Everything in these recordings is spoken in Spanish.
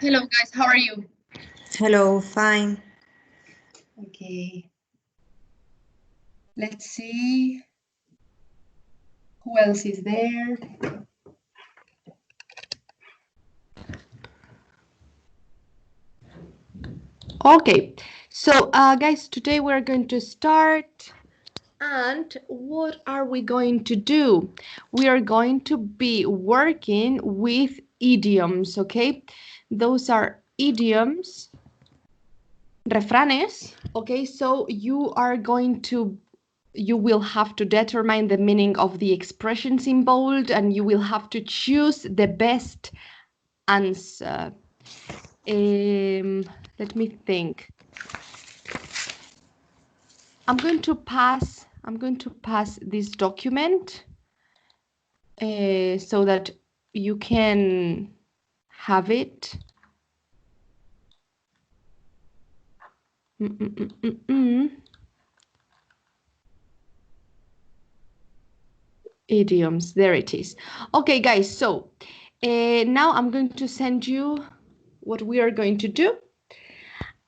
Hello guys, how are you? Hello, fine. Okay. Let's see. Who else is there? Okay, so guys, today we're going to start. And what are we going to do? We are going to be working with idioms, okay? Those are idioms, refranes, okay? So you will have to determine the meaning of the expressions in bold, and you will have to choose the best answer. Let me think. I'm going to pass this document so that you can have it. Idioms, there it is. Okay, guys, so now I'm going to send you what we are going to do.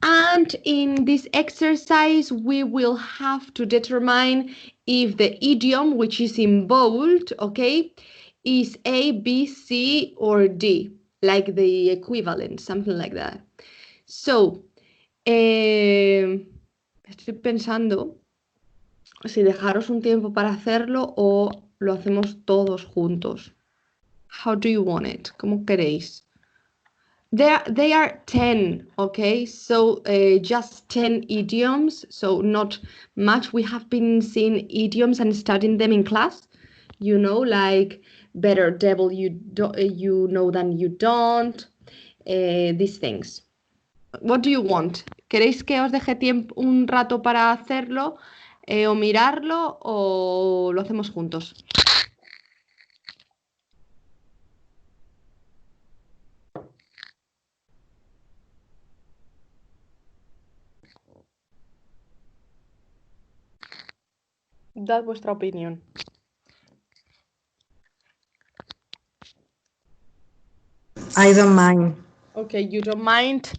And in this exercise, we will have to determine if the idiom, which is in bold, okay, is A, B, C, or D, like the equivalent, something like that. So, estoy pensando si dejaros un tiempo para hacerlo o lo hacemos todos juntos. How do you want it? ¿Cómo queréis? They are 10, okay? So just 10 idioms, so not much. We have been seeing idioms and studying them in class, you know, like better devil you know than you don't, these things. What do you want? ¿Queréis que os deje tiempo, un rato para hacerlo o mirarlo o lo hacemos juntos? Dad vuestra opinión. I don't mind. Okay, you don't mind.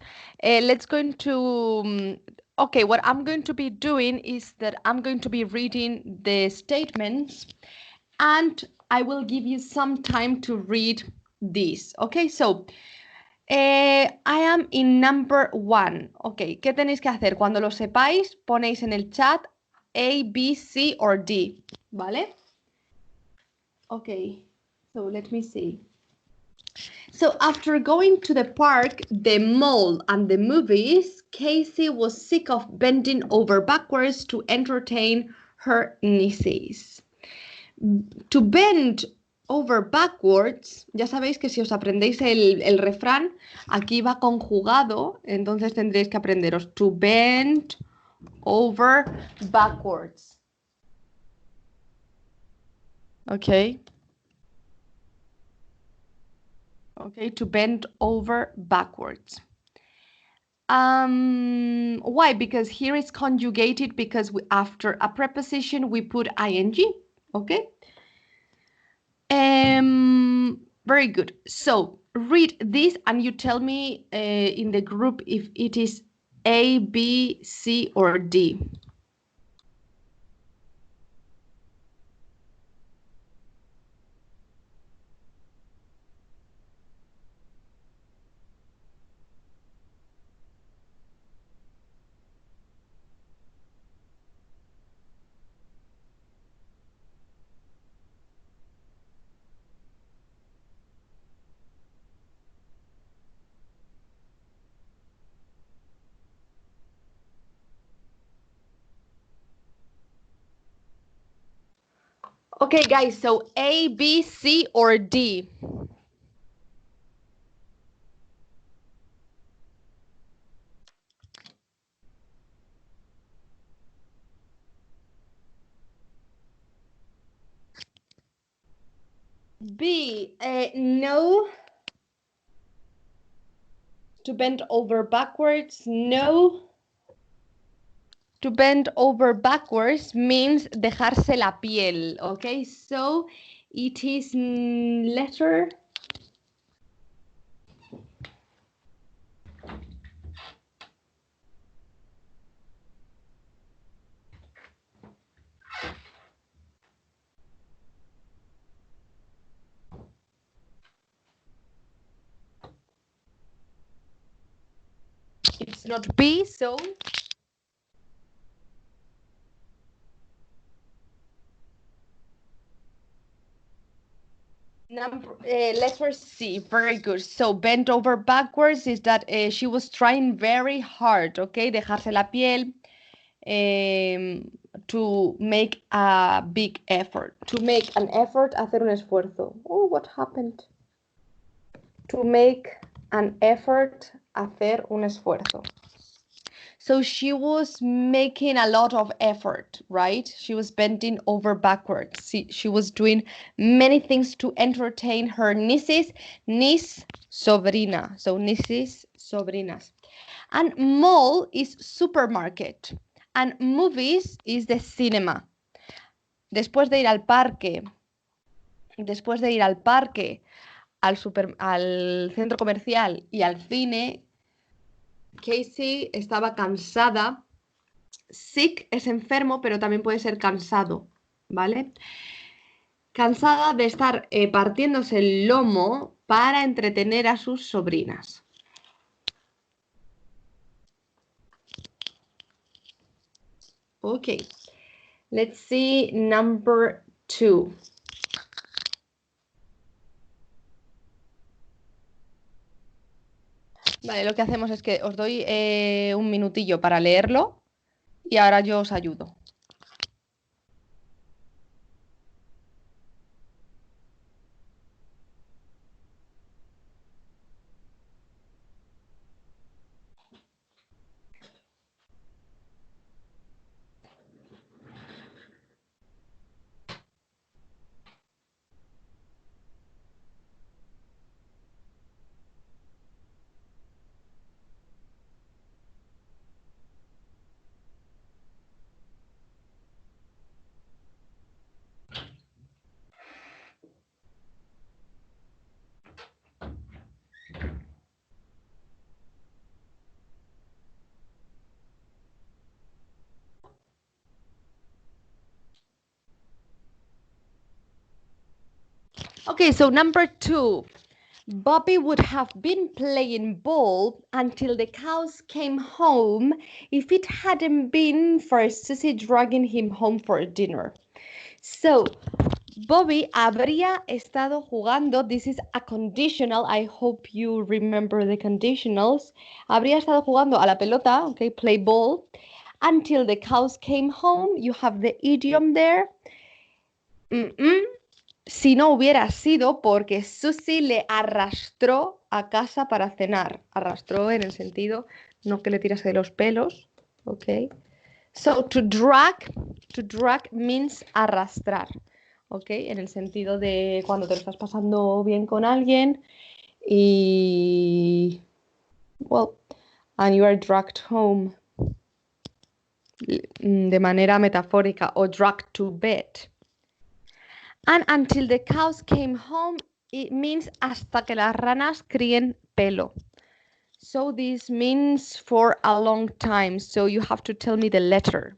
Let's go into. Okay, what I'm going to be doing is that I'm going to be reading the statements and I will give you some time to read this. Okay, so I am in number 1. Okay, ¿qué tenéis que hacer? Cuando lo sepáis, ponéis en el chat A, B, C or D. ¿Vale? Okay, so let me see. So after going to the park, the mall, and the movies, Casey was sick of bending over backwards to entertain her nieces. To bend over backwards, ya sabéis que si os aprendéis el refrán, aquí va conjugado, entonces tendréis que aprenderos to bend over backwards. Okay. Okay, to bend over backwards. Why? Because here it's conjugated because after a preposition we put ing. Okay. Very good. So read this and you tell me in the group if it is A, B, C, or D. Okay, guys, so A, B, C, or D? B, no. To bend over backwards, no. To bend over backwards means dejarse la piel, okay? So it is letter It's not be, so letter C, very good. So bent over backwards is that she was trying very hard, okay? Dejarse la piel to make a big effort. To make an effort, hacer un esfuerzo. Oh, what happened? To make an effort, hacer un esfuerzo. So she was making a lot of effort, right? She was bending over backwards. She was doing many things to entertain her nieces, niece, sobrina. So nieces, sobrinas. And mall is supermarket. And movies is the cinema. Después de ir al parque, al centro comercial y al cine, Casey estaba cansada. Sick es enfermo, pero también puede ser cansado, ¿vale? Cansada de estar partiéndose el lomo para entretener a sus sobrinas. Ok. Let's see number 2. Vale, lo que hacemos es que os doy un minutillo para leerlo y ahora yo os ayudo. Okay, so number 2. Bobby would have been playing ball until the cows came home if it hadn't been for Susie dragging him home for dinner. So, Bobby habría estado jugando, this is a conditional, I hope you remember the conditionals. Habría estado jugando a la pelota, okay, play ball, until the cows came home. You have the idiom there. Si no hubiera sido porque Susie le arrastró a casa para cenar. Arrastró en el sentido, no que le tirase de los pelos, ¿ok? So, to drag means arrastrar, ¿ok? En el sentido de cuando te lo estás pasando bien con alguien y... well, and you are dragged home de manera metafórica o dragged to bed. And until the cows came home, it means hasta que las ranas críen pelo. So this means for a long time. So you have to tell me the letter.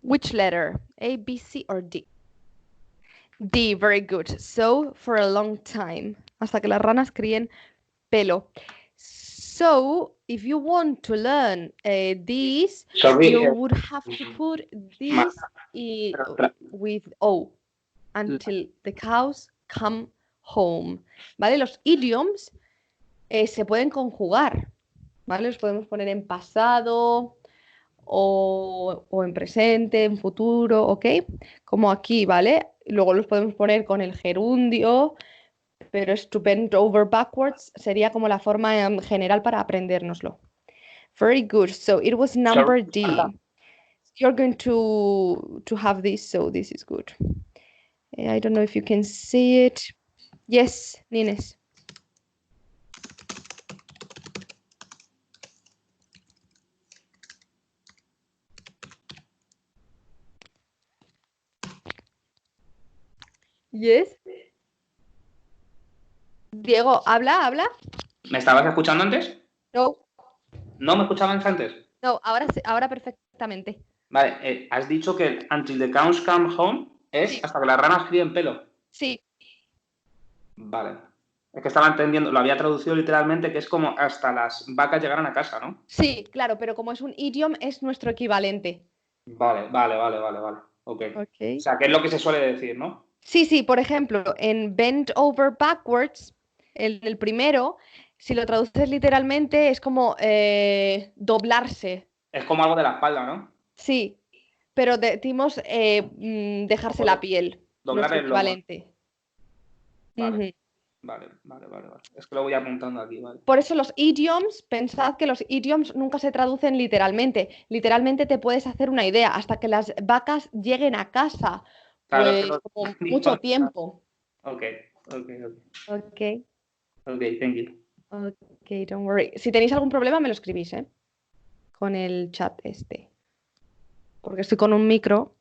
Which letter? A, B, C, or D? D, very good. So, for a long time. Hasta que las ranas críen pelo. So, if you want to learn this, you would have to put this with O. Until the cows come home. ¿Vale? Los idioms se pueden conjugar. ¿Vale? Los podemos poner en pasado o en presente, en futuro, ¿ok? Como aquí, ¿vale? Luego los podemos poner con el gerundio, pero es to bend over backwards, sería como la forma general para aprendérnoslo. Very good. So it was number D. You're going to have this, so this is good. I don't know if you can see it. Yes, Nines. Yes. Diego, habla. ¿Me estabas escuchando antes? No, ¿No me escuchabas antes? no, ahora perfectamente. Vale, has dicho que el until the cows come home es Sí. hasta que las ranas críen pelo. Sí, Vale. Es que estaba entendiendo, lo había traducido literalmente, que es como hasta las vacas llegaran a casa, ¿no? sí, claro, pero como es un idiom, es nuestro equivalente. Vale. Ok. Ok. O sea, que es lo que se suele decir, ¿no? Sí, por ejemplo, en bend over backwards, el primero, si lo traduces literalmente, es como doblarse. Es como algo de la espalda, ¿no? Sí, pero decimos dejarse la piel, Doblar nuestro el lomo. equivalente. Vale. Ujú. Vale. Es que lo voy apuntando aquí, vale. Por eso los idioms, pensad que los idioms nunca se traducen literalmente. Literalmente te puedes hacer una idea hasta que las vacas lleguen a casa. Claro, es que Pues como mucho tiempo. Ok. Ok, Ok, thank you. ok, don't worry. Si tenéis algún problema me lo escribís, ¿eh? Con el chat este. Porque estoy con un micro.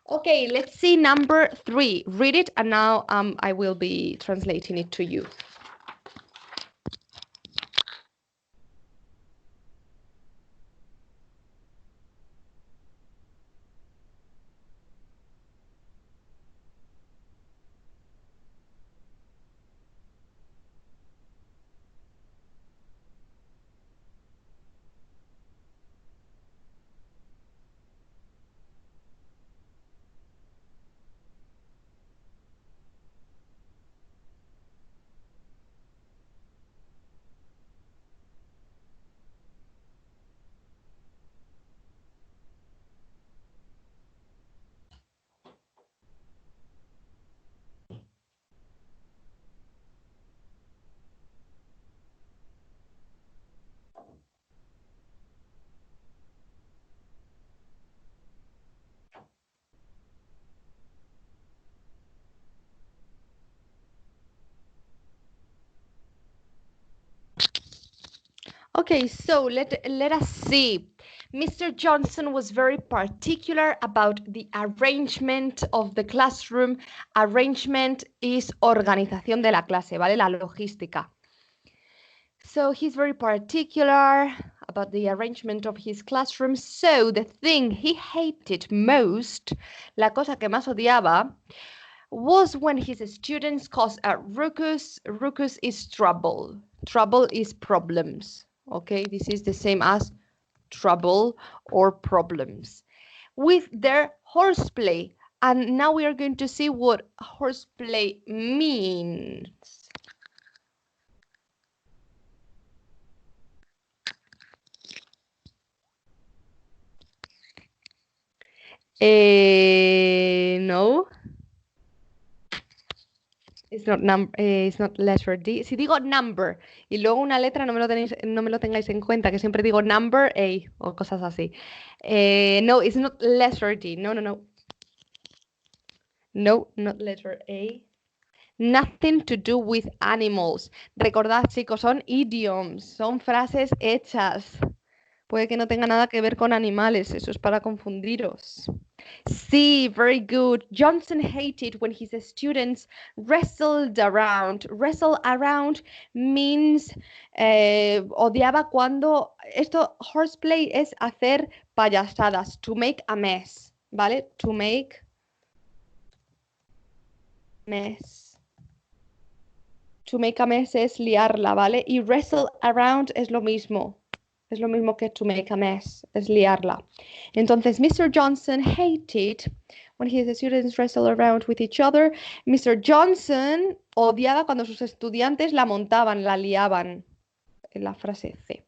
Okay, let's see number 3. Read it and now I will be translating it to you. Okay, so let us see. Mr. Johnson was very particular about the arrangement of the classroom. Arrangement is organización de la clase, ¿vale? La logística. So he's very particular about the arrangement of his classroom. So the thing he hated most, la cosa que más odiaba, was when his students caused a ruckus. Ruckus is trouble. Trouble is problems. Okay, this is the same as trouble or problems with their horseplay. And now we are going to see what horseplay means. No. It's not letter D. Si digo number y luego una letra, no me lo tengáis en cuenta, que siempre digo number A o cosas así. No, it's not letter D. No. No, not letter A. Nothing to do with animals. Recordad, chicos, son idioms, son frases hechas. Puede que no tenga nada que ver con animales, eso es para confundiros. Sí, very good. Johnson hated when his students wrestled around. Wrestle around means odiaba cuando horseplay es hacer payasadas, to make a mess, ¿vale? To make mess. To make a mess es liarla, ¿vale? Y wrestle around es lo mismo. Es lo mismo que to make a mess, es liarla. Entonces, Mr. Johnson hated when his students wrestle around with each other. Mr. Johnson odiaba cuando sus estudiantes la montaban, la liaban. En la frase C.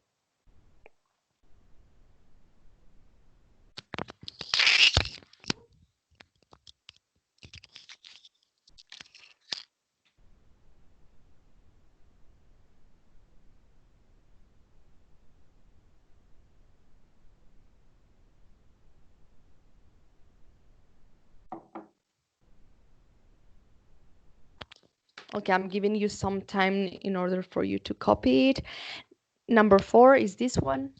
Okay, I'm giving you some time in order for you to copy it. Number 4 is this one.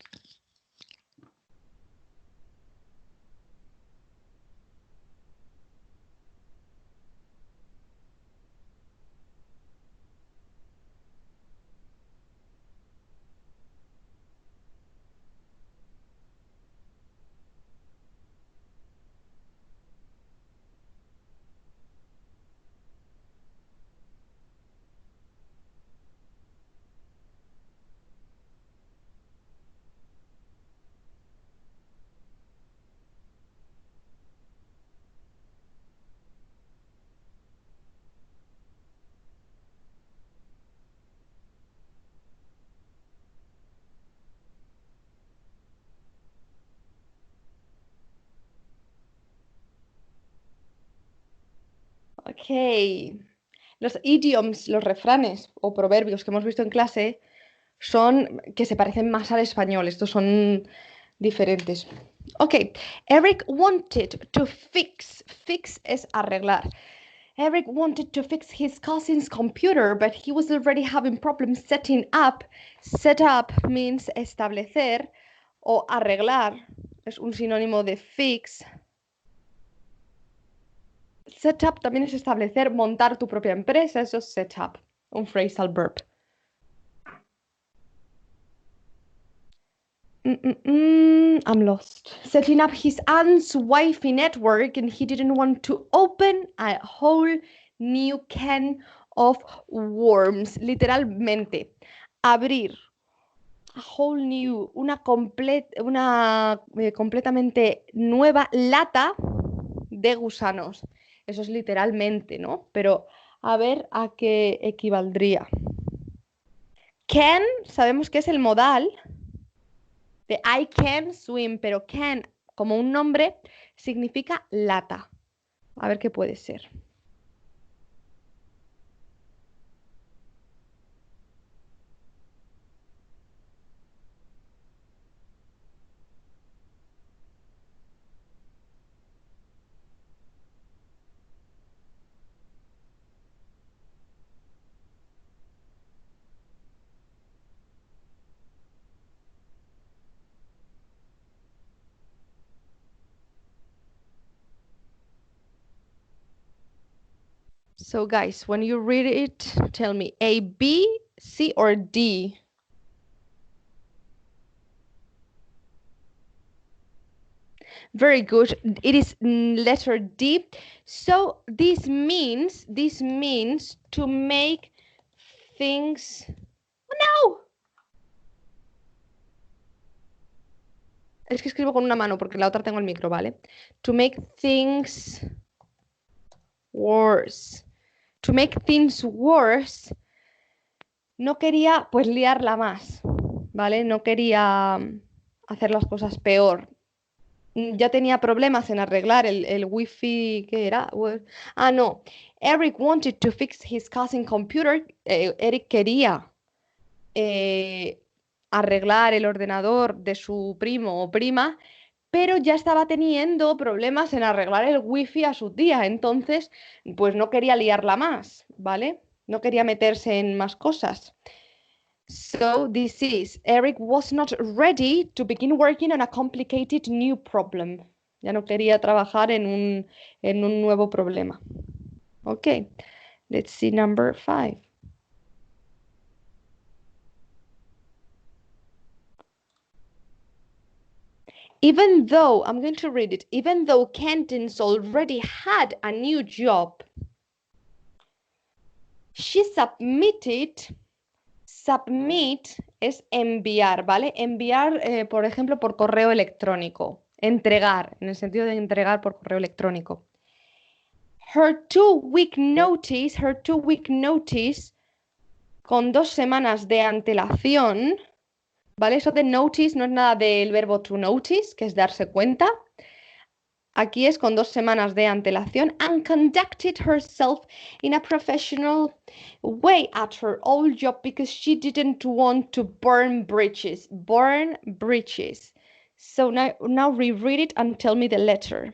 Ok. Los idioms, los refranes o proverbios que hemos visto en clase son que se parecen más al español. Estos son diferentes. Ok. Eric wanted to fix. Fix es arreglar. Eric wanted to fix his cousin's computer, but he was already having problems setting up. Set up means establecer o arreglar. Es un sinónimo de fix. Setup también es establecer, montar tu propia empresa, eso es setup, un phrasal verb. I'm lost. Setting up his aunt's Wi-Fi network and he didn't want to open a whole new can of worms. Literalmente, abrir a whole new, una completamente nueva lata de gusanos. Eso es literalmente, ¿no? Pero a ver a qué equivaldría. Can, sabemos que es el modal de I can swim, pero can, como un nombre, significa lata. A ver qué puede ser. So guys, when you read it, tell me A, B, C, or D. Very good. It is letter D. So this means to make things. No. Es que escribo con una mano porque la otra tengo el micro, ¿vale? To make things worse. To make things worse. No quería pues liarla más, ¿vale? No quería hacer las cosas peor. Ya tenía problemas en arreglar el wifi, ¿qué era? Ah, no. Eric wanted to fix his cousin computer. Eric quería arreglar el ordenador de su primo o prima, pero ya estaba teniendo problemas en arreglar el wifi a su tía. Entonces, pues no quería liarla más, ¿vale? No quería meterse en más cosas. So this is, Eric was not ready to begin working on a complicated new problem. Ya no quería trabajar en un nuevo problema. Okay, let's see number 5. Even though, I'm going to read it, even though Candace already had a new job, she submitted. Submit es enviar, ¿vale? Enviar, por ejemplo, por correo electrónico. Entregar, en el sentido de entregar por correo electrónico. Her two-week notice, con 2 semanas de antelación, ¿vale? Eso de notice no es nada del verbo to notice, que es darse cuenta. Aquí es con 2 semanas de antelación. And conducted herself in a professional way at her old job because she didn't want to burn bridges. Burn bridges. So now reread it and tell me the letter.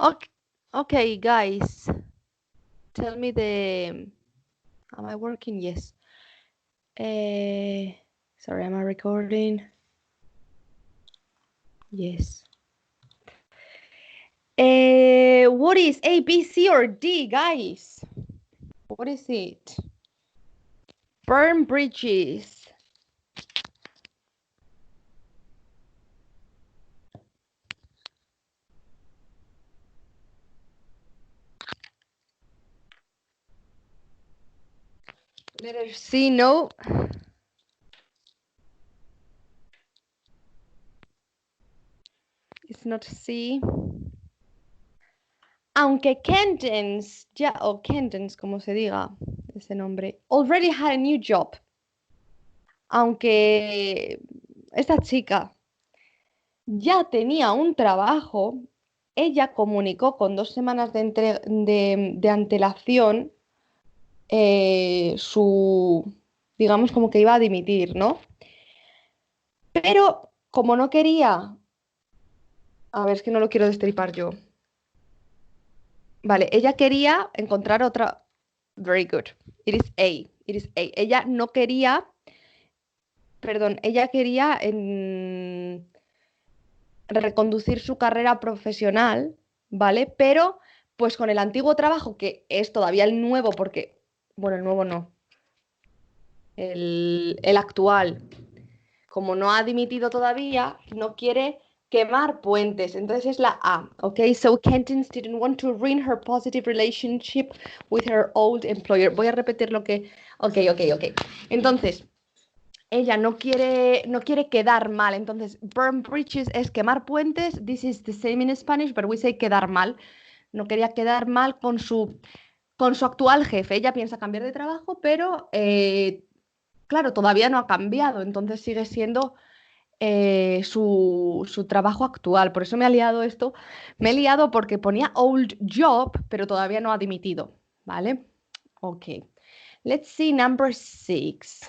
Okay, okay, guys. Tell me am I working? Yes. Sorry, am I recording? Yes. What is A, B, C, or D, guys? What is it? Burn bridges. Letter C, no. It's not C. Aunque Kendens, ya, o Kendens, como se diga ese nombre, already had a new job. Aunque esta chica ya tenía un trabajo, ella comunicó con 2 semanas de antelación digamos, como que iba a dimitir, ¿no? Pero como no quería, a ver, es que no lo quiero destripar yo. Vale, ella quería encontrar otra. Very good. It is A. It is A. Ella no quería, perdón, ella quería reconducir su carrera profesional, ¿vale? Pero pues con el antiguo trabajo, que es todavía el nuevo, porque, bueno, el nuevo no, el actual, como no ha dimitido todavía, no quiere quemar puentes. Entonces es la A, ¿ok? So Kentins didn't want to ruin her positive relationship with her old employer. Voy a repetir lo que... Ok. Entonces, ella no quiere quedar mal. Entonces, burn bridges es quemar puentes. This is the same in Spanish, but we say quedar mal. No quería quedar mal con su actual jefe. Ella piensa cambiar de trabajo, pero claro, todavía no ha cambiado. Entonces sigue siendo su trabajo actual. Por eso me ha liado esto. Me he liado porque ponía old job, pero todavía no ha dimitido. ¿Vale? Ok. Let's see number 6.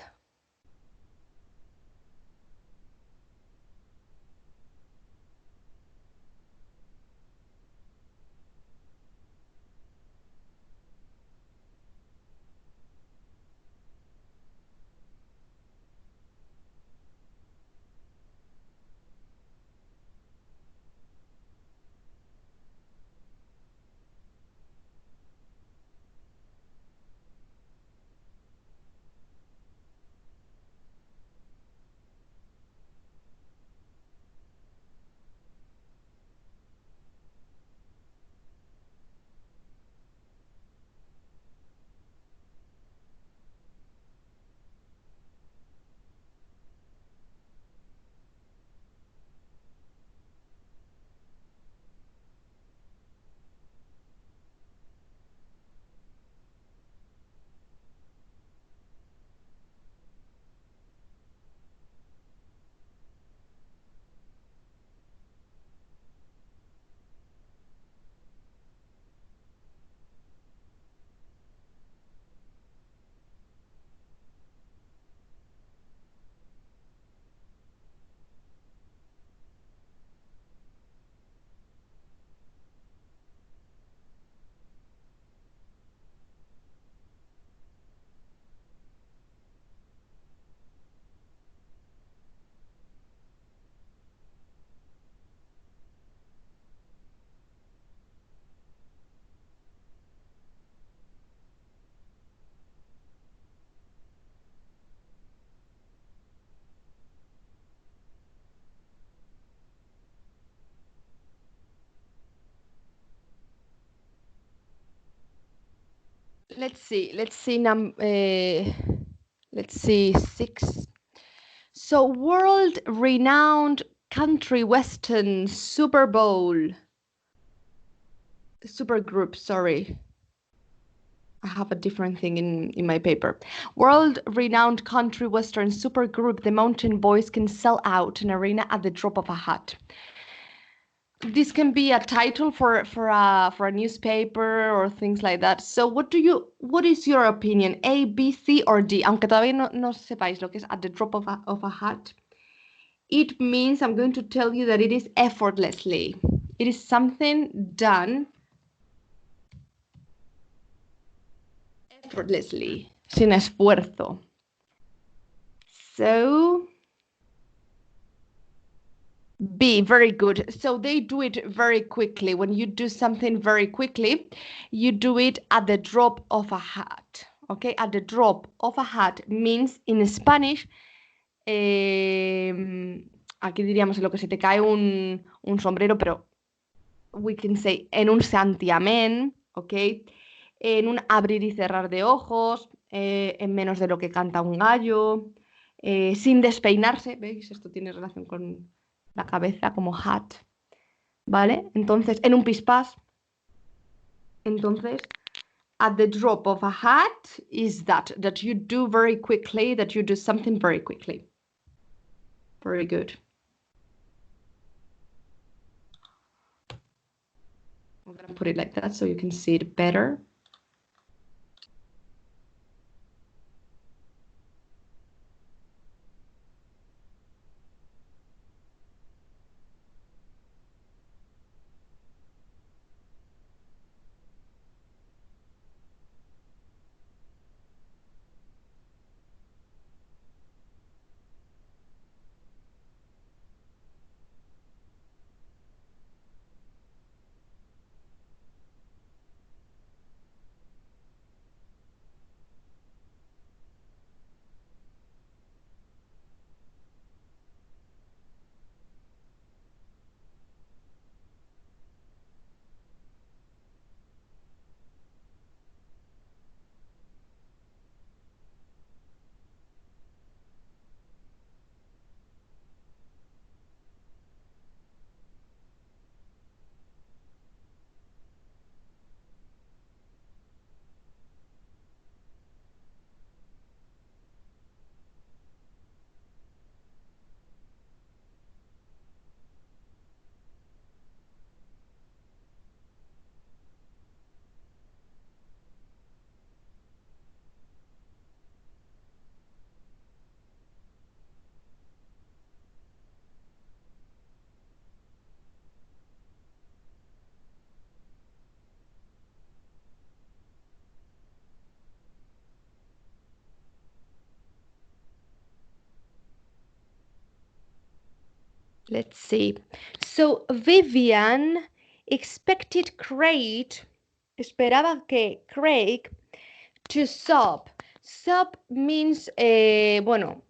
Let's see. Let's see 6. So world-renowned country western Super Bowl. Super group, sorry. I have a different thing in my paper. World-renowned country western super group, the Mountain Boys, can sell out an arena at the drop of a hat. This can be a title for a newspaper or things like that. So what is your opinion? A, B, C, or D? Aunque todavía no sepáis lo que es at the drop of a hat. It means I'm going to tell you that it is effortlessly. It is something done effortlessly, sin esfuerzo. So, B, very good. So they do it very quickly. When you do something very quickly, you do it at the drop of a hat. Okay, at the drop of a hat means in Spanish, aquí diríamos en lo que se te cae un sombrero, pero we can say en un santiamén, ok, en un abrir y cerrar de ojos, en menos de lo que canta un gallo, sin despeinarse, ¿veis? Esto tiene relación con la cabeza como hat, ¿vale? Entonces, en un pispás. Entonces, at the drop of a hat is that you do very quickly, that you do something very quickly. Very good. I'm going to put it like that so you can see it better. Let's see. So Vivian expected Craig, esperaba que Craig to sob. Sob means, bueno,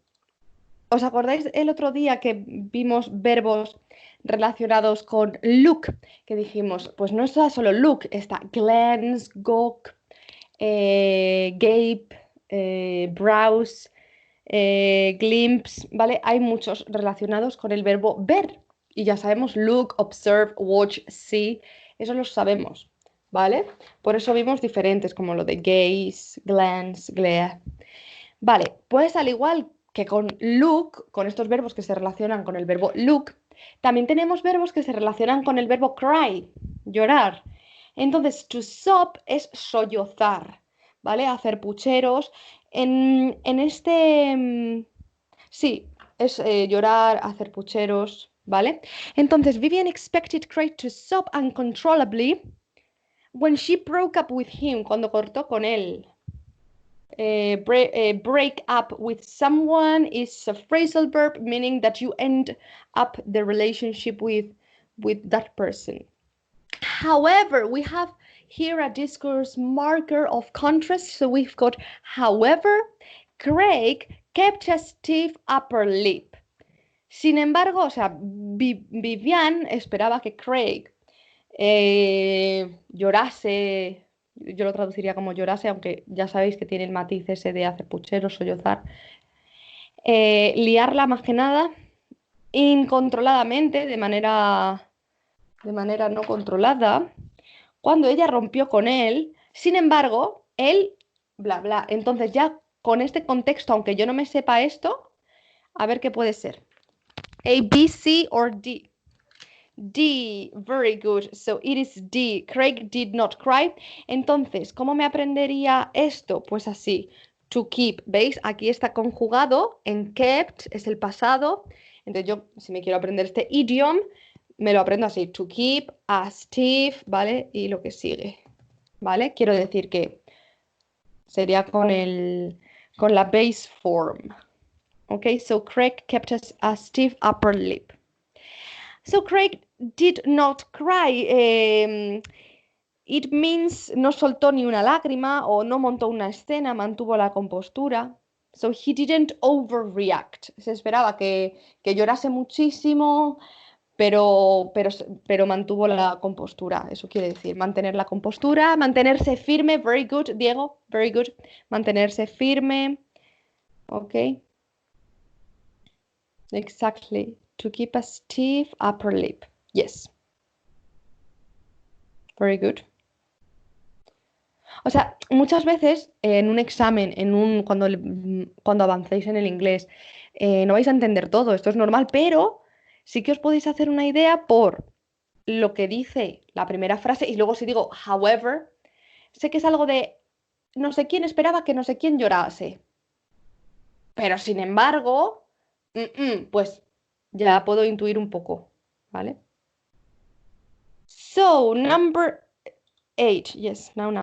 ¿os acordáis el otro día que vimos verbos relacionados con look? Que dijimos, pues no está solo look, está glance, gawk, gape, browse, glimpse, ¿vale? Hay muchos relacionados con el verbo ver. Y ya sabemos look, observe, watch, see. Eso lo sabemos, ¿vale? Por eso vimos diferentes, como lo de gaze, glance, glare. Vale, pues al igual que con look, con estos verbos que se relacionan con el verbo look, también tenemos verbos que se relacionan con el verbo cry, llorar. Entonces, to sob es sollozar, ¿vale? Hacer pucheros. En este... sí, es llorar, hacer pucheros, ¿vale? Entonces, Vivian expected Craig to sob uncontrollably when she broke up with him, cuando cortó con él. Break up with someone is a phrasal verb meaning that you end up the relationship with that person. However, we have here a discourse marker of contrast. So we've got, however, Craig kept a stiff upper lip. Sin embargo, o sea, Vivian esperaba que Craig llorase. Yo lo traduciría como llorase, aunque ya sabéis que tiene el matiz ese de hacer pucheros, sollozar. Liarla más que nada, incontroladamente, de manera no controlada, cuando ella rompió con él. Sin embargo, él, bla, bla. Entonces ya con este contexto, aunque yo no me sepa esto, a ver qué puede ser. A, B, C or D. D, very good. So it is D. Craig did not cry. Entonces, ¿cómo me aprendería esto? Pues así. To keep, ¿veis? Aquí está conjugado en kept, es el pasado. Entonces yo, si me quiero aprender este idiom, me lo aprendo así, to keep, active, ¿vale? Y lo que sigue, ¿vale? Quiero decir que sería con la base form. Okay, so Craig kept a stiff upper lip. So Craig did not cry. It means no soltó ni una lágrima o no montó una escena, mantuvo la compostura. So he didn't overreact. Se esperaba que llorase muchísimo, pero mantuvo la compostura. Eso quiere decir mantener la compostura, mantenerse firme. Very good, Diego, very good. Mantenerse firme. Ok. Exactly. To keep a stiff upper lip. Yes. Very good. O sea, muchas veces en un examen, cuando avancéis en el inglés, no vais a entender todo, esto es normal, pero sí que os podéis hacer una idea por lo que dice la primera frase y luego si digo however, sé que es algo de no sé quién esperaba que no sé quién llorase, pero sin embargo, pues ya puedo intuir un poco, ¿vale? So, number 8, yes, now.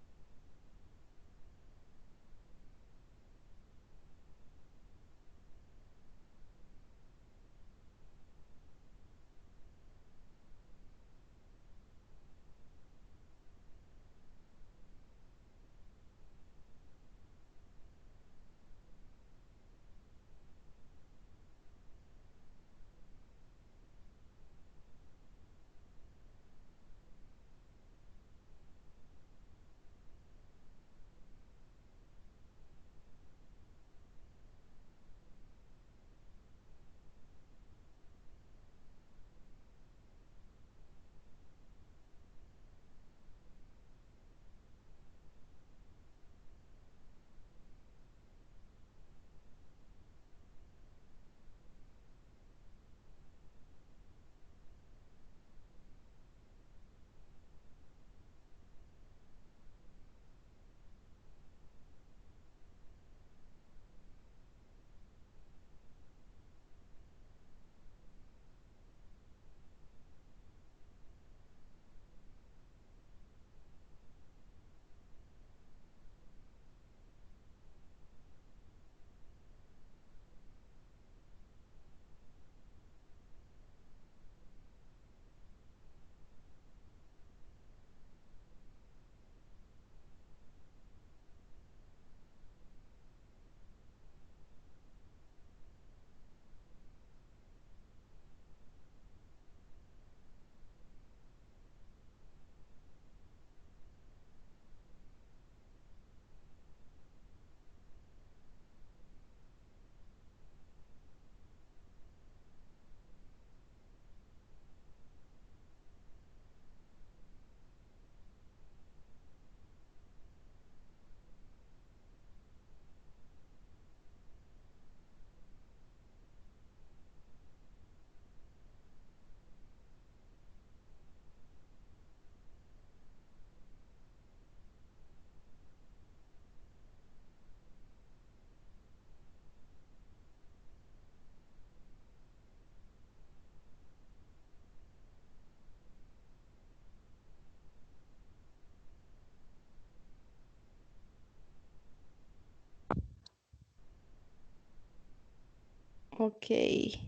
Okay,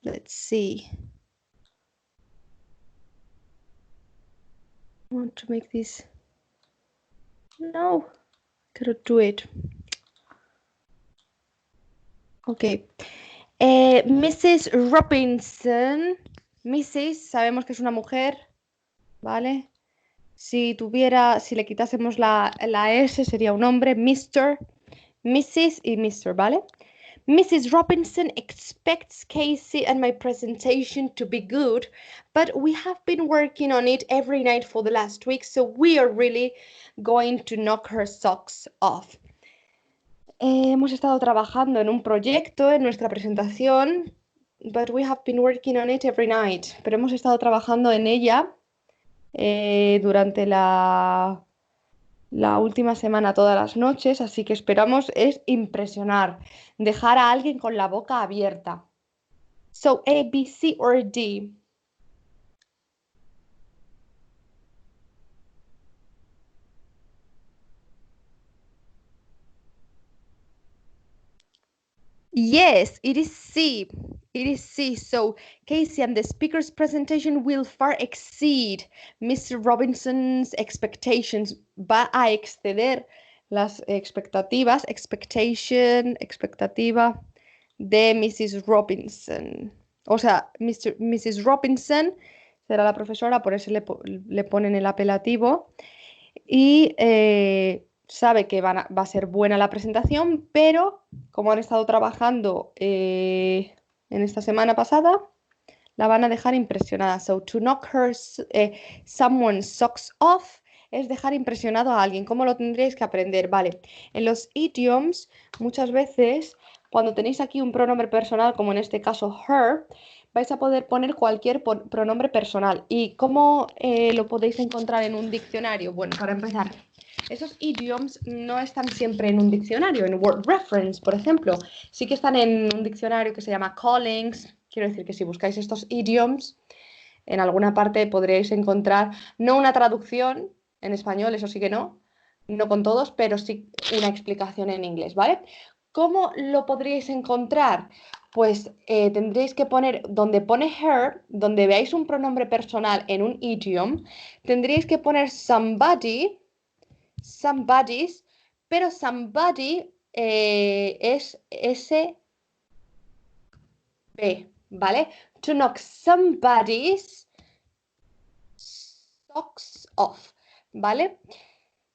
let's see. I want to make this. No, gotta do it. Okay. Mrs. Robinson. Mrs. Sabemos que es una mujer, ¿vale? Si le quitásemos la S sería un hombre. Mr., Mrs. y Mr., ¿vale? Mrs. Robinson expects Casey and my presentation to be good, but we have been working on it every night for the last week, so we are really going to knock her socks off. Hemos estado trabajando en un proyecto, en nuestra presentación, but we have been working on it every night. Pero hemos estado trabajando en ella durante la última semana todas las noches, así que esperamos es impresionar, dejar a alguien con la boca abierta. So, A, B, C or D? Yes, it is C. It is C. So, Casey, and the speaker's presentation will far exceed Mr. Robinson's expectations. Va a exceder las expectativas, expectativa de Mrs. Robinson. O sea, Mrs. Robinson será la profesora, por eso le ponen el apelativo. Y sabe que va a ser buena la presentación, pero como han estado trabajando en esta semana pasada, la van a dejar impresionada. So, to knock someone's socks off es dejar impresionado a alguien. ¿Cómo lo tendréis que aprender? Vale, en los idioms, muchas veces, cuando tenéis aquí un pronombre personal, como en este caso her, vais a poder poner cualquier pronombre personal. ¿Y cómo lo podéis encontrar en un diccionario? Bueno, para empezar, esos idioms no están siempre en un diccionario, en Word Reference, por ejemplo. Sí que están en un diccionario que se llama Collins. Quiero decir que si buscáis estos idioms, en alguna parte podréis encontrar no una traducción en español, eso sí que no con todos, pero sí una explicación en inglés, ¿vale? ¿Cómo lo podríais encontrar? Pues tendréis que poner, donde pone her, donde veáis un pronombre personal en un idiom, tendréis que poner somebody, somebody's, pero somebody es S-B, ¿vale? To knock somebody's socks off, ¿vale?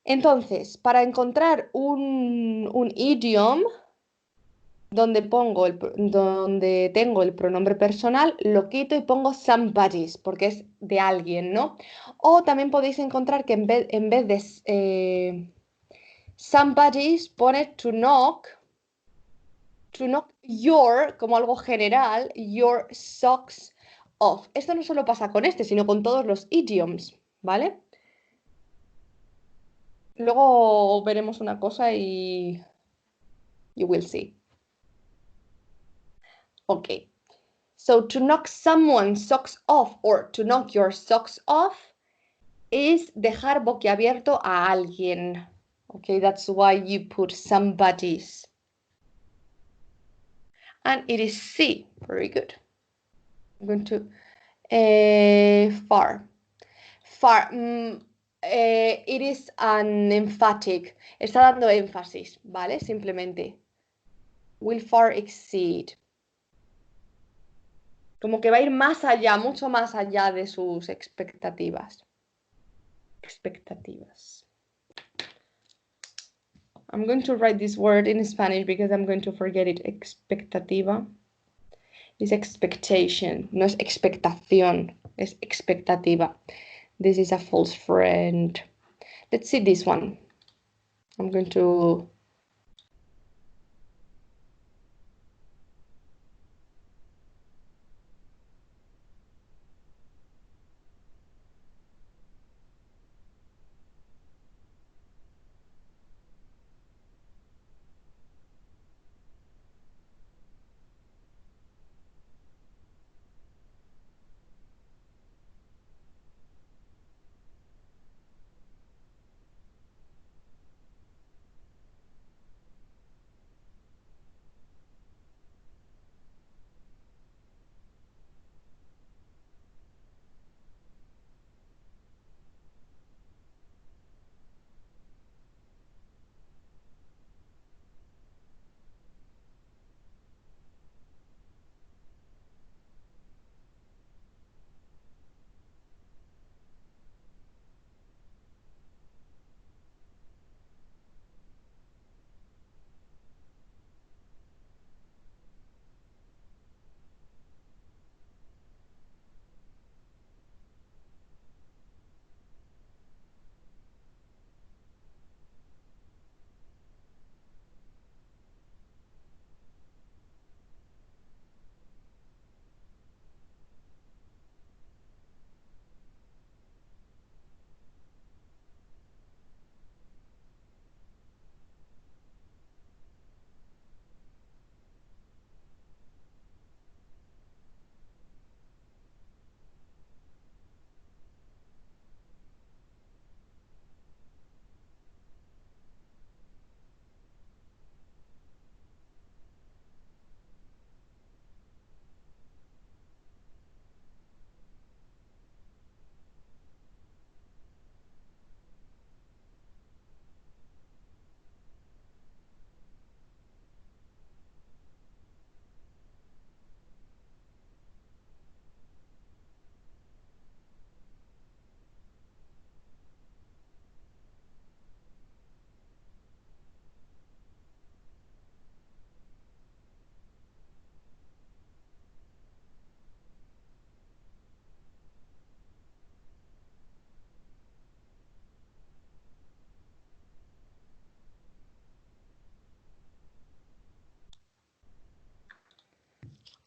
Entonces, para encontrar un idiom donde donde tengo el pronombre personal, lo quito y pongo somebody's, porque es de alguien, ¿no? O también podéis encontrar que en vez de somebody's pone to knock your, como algo general, your socks off. Esto no solo pasa con este, sino con todos los idioms, ¿vale? Luego veremos una cosa y you will see. Okay. So to knock someone's socks off or to knock your socks off is dejar boquiabierto a alguien. Okay, that's why you put somebody's. And it is C. Very good. I'm going to far. Far. It is an emphatic. Está dando énfasis, ¿vale? Simplemente. Will far exceed. Como que va a ir más allá, mucho más allá de sus expectativas. Expectativas. I'm going to write this word in Spanish because I'm going to forget it. Expectativa. It's expectation. No es expectación. Es expectativa. This is a false friend. Let's see this one. I'm going to...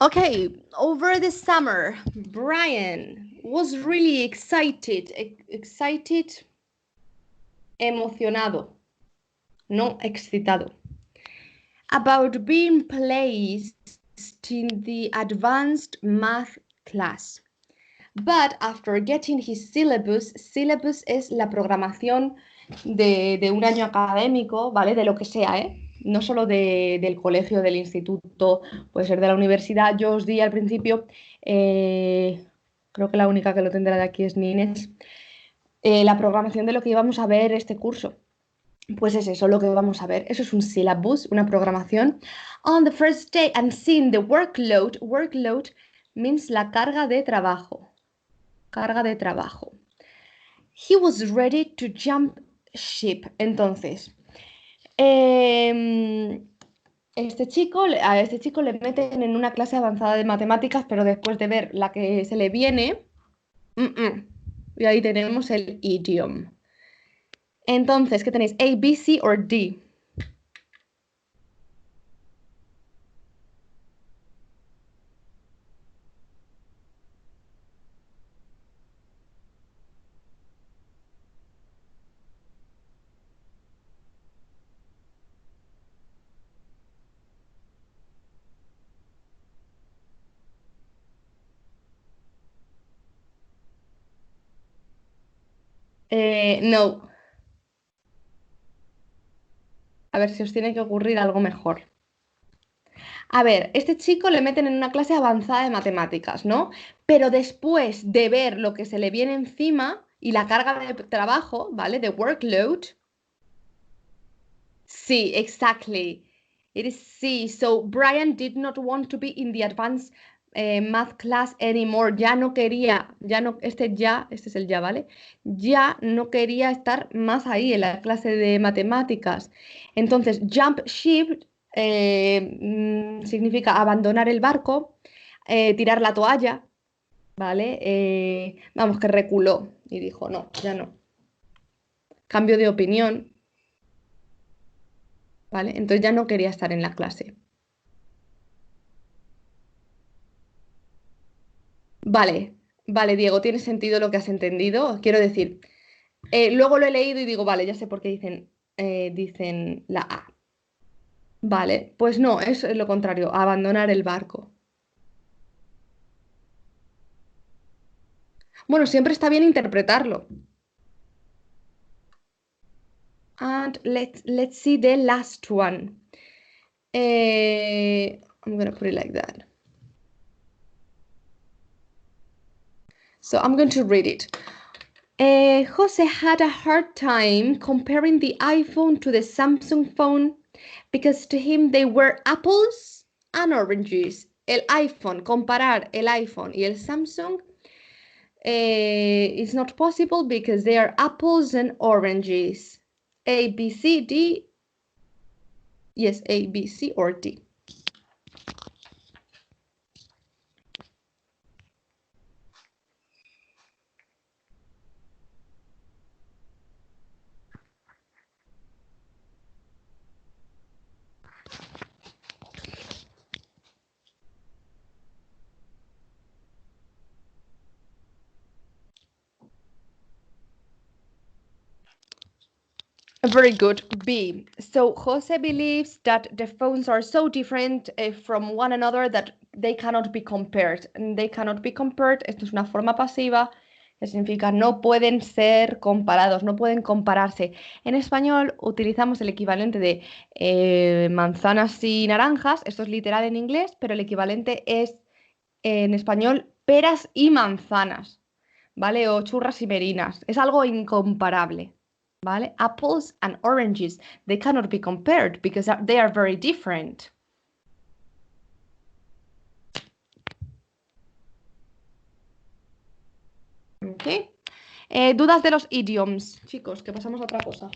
Okay, over the summer, Brian was really excited, emocionado, no excitado, about being placed in the advanced math class. But after getting his syllabus es la programación de un año académico, ¿vale? De lo que sea, ¿eh? No solo del colegio, del instituto, puede ser de la universidad. Yo os di al principio, creo que la única que lo tendrá de aquí es Nines, la programación de lo que íbamos a ver este curso. Pues es eso lo que vamos a ver. Eso es un syllabus, una programación. On the first day and seeing the workload means la carga de trabajo. Carga de trabajo. He was ready to jump ship. Entonces, a este chico le meten en una clase avanzada de matemáticas, pero después de ver la que se le viene, y ahí tenemos el idiom. Entonces, ¿qué tenéis? A, B, C o D. No. A ver si os tiene que ocurrir algo mejor. A ver, este chico le meten en una clase avanzada de matemáticas, ¿no? Pero después de ver lo que se le viene encima y la carga de trabajo, ¿vale? The workload. Sí, exactly. It is C. So Brian did not want to be in the advanced math class anymore. Ya no quería, este es el ya, ¿vale? Ya no quería estar más ahí en la clase de matemáticas. Entonces, jump ship significa abandonar el barco, tirar la toalla, ¿vale? Vamos, que reculó y dijo, no, ya no. Cambio de opinión. ¿Vale? Entonces ya no quería estar en la clase. Vale, vale, Diego, tiene sentido lo que has entendido. Quiero decir, luego lo he leído y digo, vale, ya sé por qué dicen la A. Vale, pues no, es lo contrario, abandonar el barco. Bueno, siempre está bien interpretarlo. And let's see the last one. I'm gonna put it like that. So I'm going to read it. Jose had a hard time comparing the iPhone to the Samsung phone because to him they were apples and oranges. El iPhone, comparar el iPhone y el Samsung is not possible because they are apples and oranges. A, B, C, D. Yes, A, B, C, or D. Very good. B. So Jose believes that the phones are so different from one another that they cannot be compared. They cannot be compared. Esto es una forma pasiva que significa no pueden ser comparados, no pueden compararse. En español utilizamos el equivalente de manzanas y naranjas. Esto es literal en inglés, pero el equivalente es en español peras y manzanas, ¿vale? O churras y merinas. Es algo incomparable. ¿Vale? Apples and oranges, they cannot be compared because they are very different. Okay. Dudas de los idioms, chicos, que pasamos a otra cosa.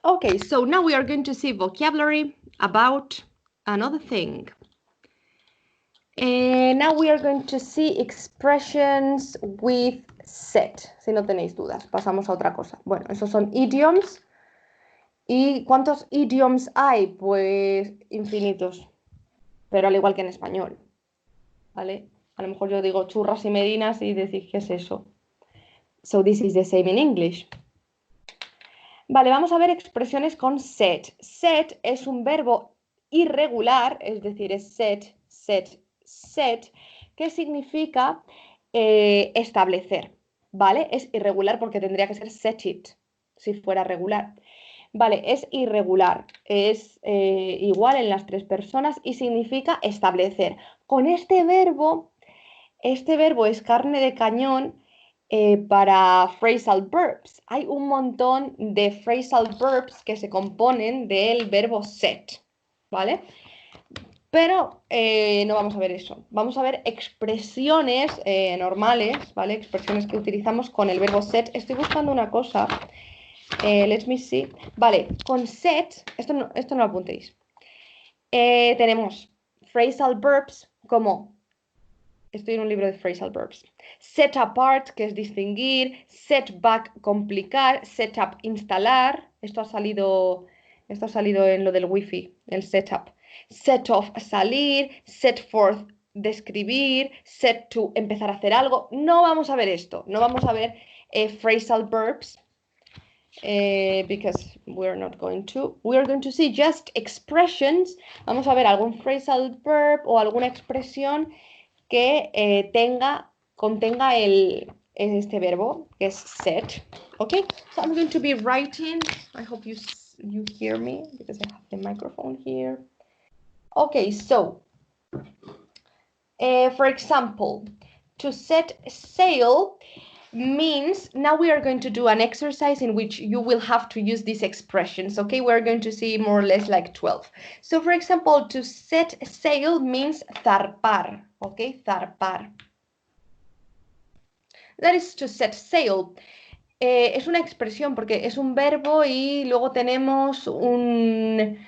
Okay, so now we are going to see vocabulary about another thing. Now we are going to see expressions with set. Si no tenéis dudas, pasamos a otra cosa. Bueno, esos son idioms. ¿Y cuántos idioms hay? Pues infinitos. Pero al igual que en español. ¿Vale? A lo mejor yo digo churras y medinas y decís, ¿qué es eso? So this is the same in English. Vale, vamos a ver expresiones con set. Set es un verbo irregular, es decir, es set, que significa establecer, ¿vale? Es irregular porque tendría que ser set it, si fuera regular. Vale, es irregular, es igual en las tres personas y significa establecer. Con este verbo es carne de cañón para phrasal verbs. Hay un montón de phrasal verbs que se componen del verbo set, ¿vale? Pero no vamos a ver eso. Vamos a ver expresiones normales, ¿vale? Expresiones que utilizamos con el verbo set. Estoy buscando una cosa. Let me see. Vale, con set, esto no lo apuntéis. Tenemos phrasal verbs como, estoy en un libro de phrasal verbs, set apart, que es distinguir, set back, complicar, set up, instalar. Esto ha salido en lo del wifi, el setup. Set off, salir, set forth, describir, set to, empezar a hacer algo. No vamos a ver esto, no vamos a ver phrasal verbs. Because we're not going to. We're going to see just expressions. Vamos a ver algún phrasal verb o alguna expresión que contenga este verbo, que es set. Okay, so I'm going to be writing. I hope you hear me because I have the microphone here. Okay, so for example, to set sail means, now we are going to do an exercise in which you will have to use these expressions, okay? We're going to see more or less like 12. So, for example, to set sail means zarpar, okay? Zarpar. That is to set sail. Es una expresión porque es un verbo y luego tenemos un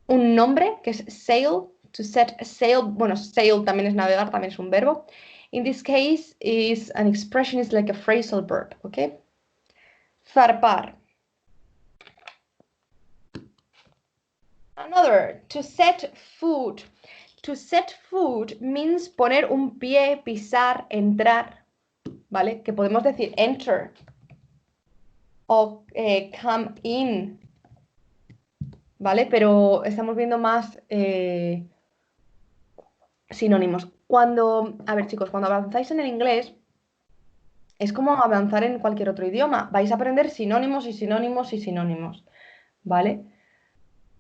nombre que es sail, to set sail. Bueno, sail también es navegar, también es un verbo. In this case, an expression is like a phrasal verb, okay? Zarpar. Another, to set foot. To set foot means poner un pie, pisar, entrar, ¿vale? Que podemos decir enter o come in, ¿vale? Pero estamos viendo más sinónimos. A ver chicos, cuando avanzáis en el inglés, es como avanzar en cualquier otro idioma. Vais a aprender sinónimos y sinónimos y sinónimos, ¿vale?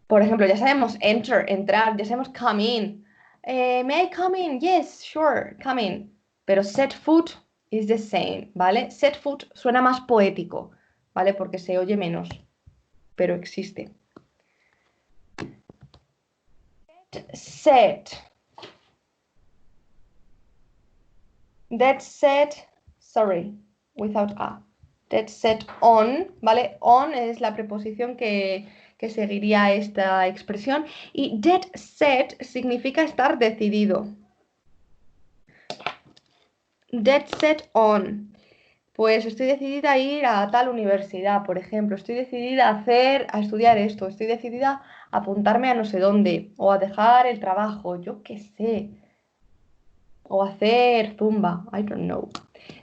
Por ejemplo, ya sabemos enter, entrar, ya sabemos come in. May I come in? Yes, sure, come in. Pero set foot is the same, ¿vale? Set foot suena más poético, ¿vale? Porque se oye menos, pero existe. Set. Dead set, sorry, without a. Dead set on, ¿vale? On es la preposición que seguiría esta expresión. Y dead set significa estar decidido. Dead set on. Pues estoy decidida a ir a tal universidad, por ejemplo. Estoy decidida a estudiar esto. Estoy decidida a apuntarme a no sé dónde. O a dejar el trabajo, yo qué sé. O hacer zumba, I don't know.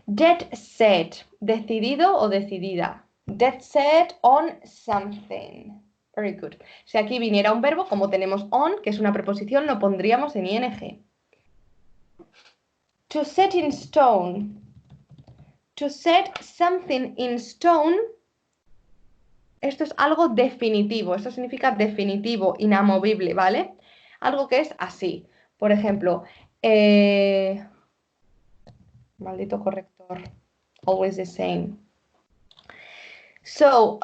Dead set, decidido o decidida. Dead set on something. Very good. Si aquí viniera un verbo, como tenemos on, que es una preposición, lo pondríamos en ing. To set in stone. To set something in stone. Esto es algo definitivo. Esto significa definitivo, inamovible, ¿vale? Algo que es así. Por ejemplo, maldito corrector. Always the same. So,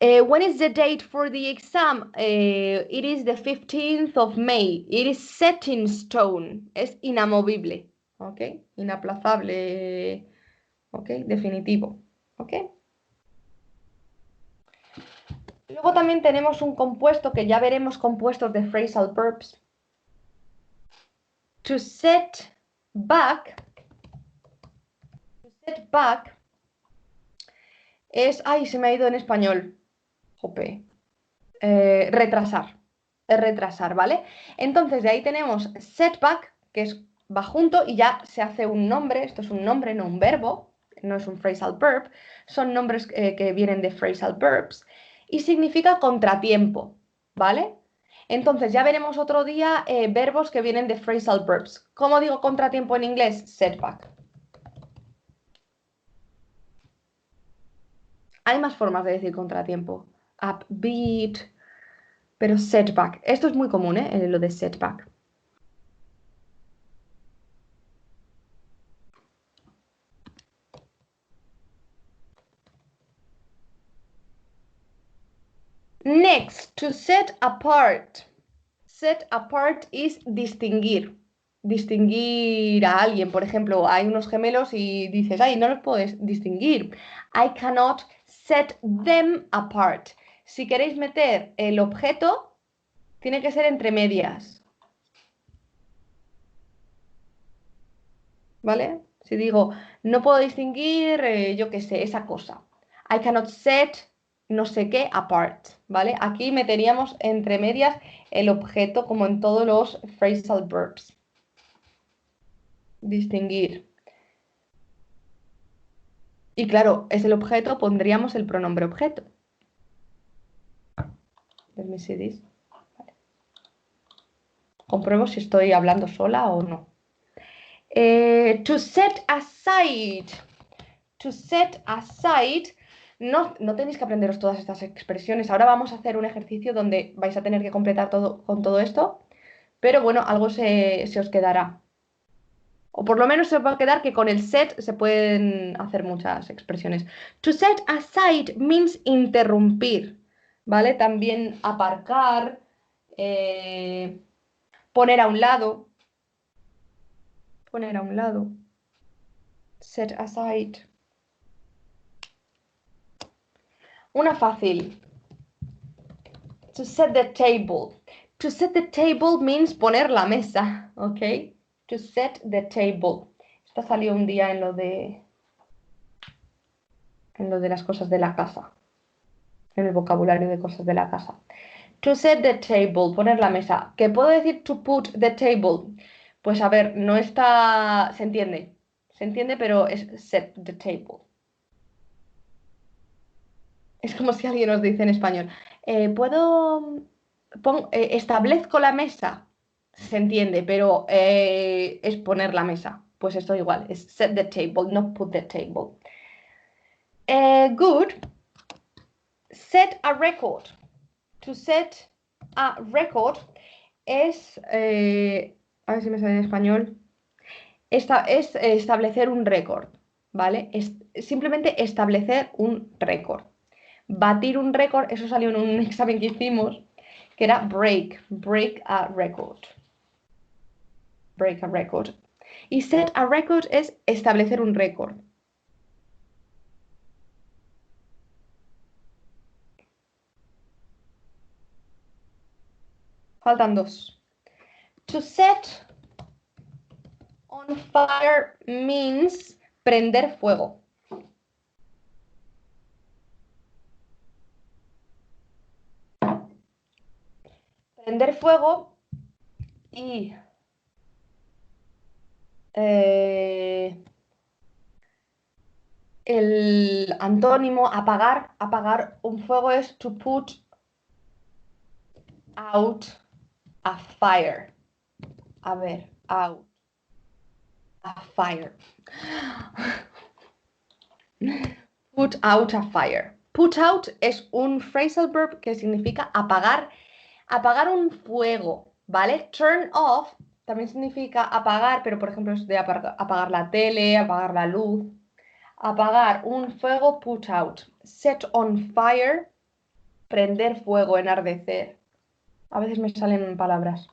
when is the date for the exam? It is the 15th of May. It is set in stone. Es inamovible. ¿Ok? Inaplazable. ¿Ok? Definitivo. ¿Ok? Luego también tenemos un compuesto que ya veremos compuestos de phrasal verbs. to set back es, ay, se me ha ido en español, jope, retrasar, es retrasar, ¿vale? Entonces de ahí tenemos setback, que es va junto y ya se hace un nombre, esto es un nombre, no un verbo, no es un phrasal verb, son nombres que vienen de phrasal verbs y significa contratiempo, ¿vale? Entonces ya veremos otro día verbos que vienen de phrasal verbs. ¿Cómo digo contratiempo en inglés? Setback. Hay más formas de decir contratiempo. Upbeat, pero setback. Esto es muy común, lo de setback. Next, to set apart. Set apart is distinguir. Distinguir a alguien. Por ejemplo, hay unos gemelos y dices, ay, no los puedes distinguir. I cannot set them apart. Si queréis meter el objeto, tiene que ser entre medias. ¿Vale? Si digo, no puedo distinguir, yo qué sé, esa cosa. I cannot set no sé qué apart, ¿vale? Aquí meteríamos entre medias el objeto como en todos los phrasal verbs. Distinguir. Y claro, es el objeto, pondríamos el pronombre objeto. Let me see this. Vale. Compruebo si estoy hablando sola o no. To set aside. To set aside. No tenéis que aprenderos todas estas expresiones. Ahora vamos a hacer un ejercicio donde vais a tener que completar todo con todo esto. Pero bueno, algo se os quedará. O por lo menos se os va a quedar que con el set se pueden hacer muchas expresiones. To set aside means interrumpir, ¿vale? También aparcar, poner a un lado. Poner a un lado. Set aside. Una fácil. To set the table. To set the table means poner la mesa, ¿ok? To set the table. Esta salió un día en lo de las cosas de la casa. En el vocabulario de cosas de la casa. To set the table, poner la mesa. ¿Qué puedo decir to put the table? Pues a ver, no está... Se entiende, pero es set the table. Es como si alguien nos dice en español, establezco la mesa. Se entiende, pero es poner la mesa. Pues esto igual, es set the table, no put the table. Good. Set a record. To set a record es, a ver si me sale en español, es establecer un récord, ¿vale? Es simplemente establecer un récord. Batir un récord, eso salió en un examen que hicimos, que era break a record. Break a record. Y set a record es establecer un récord. Faltan dos. To set on fire means prender fuego. Prender fuego y el antónimo apagar un fuego es to put out a fire. A ver, out a fire. Put out a fire. Put out es un phrasal verb que significa apagar un fuego, ¿vale? Turn off también significa apagar, pero por ejemplo es de apagar la tele, apagar la luz. Apagar un fuego, put out. Set on fire, prender fuego, enardecer. A veces me salen palabras.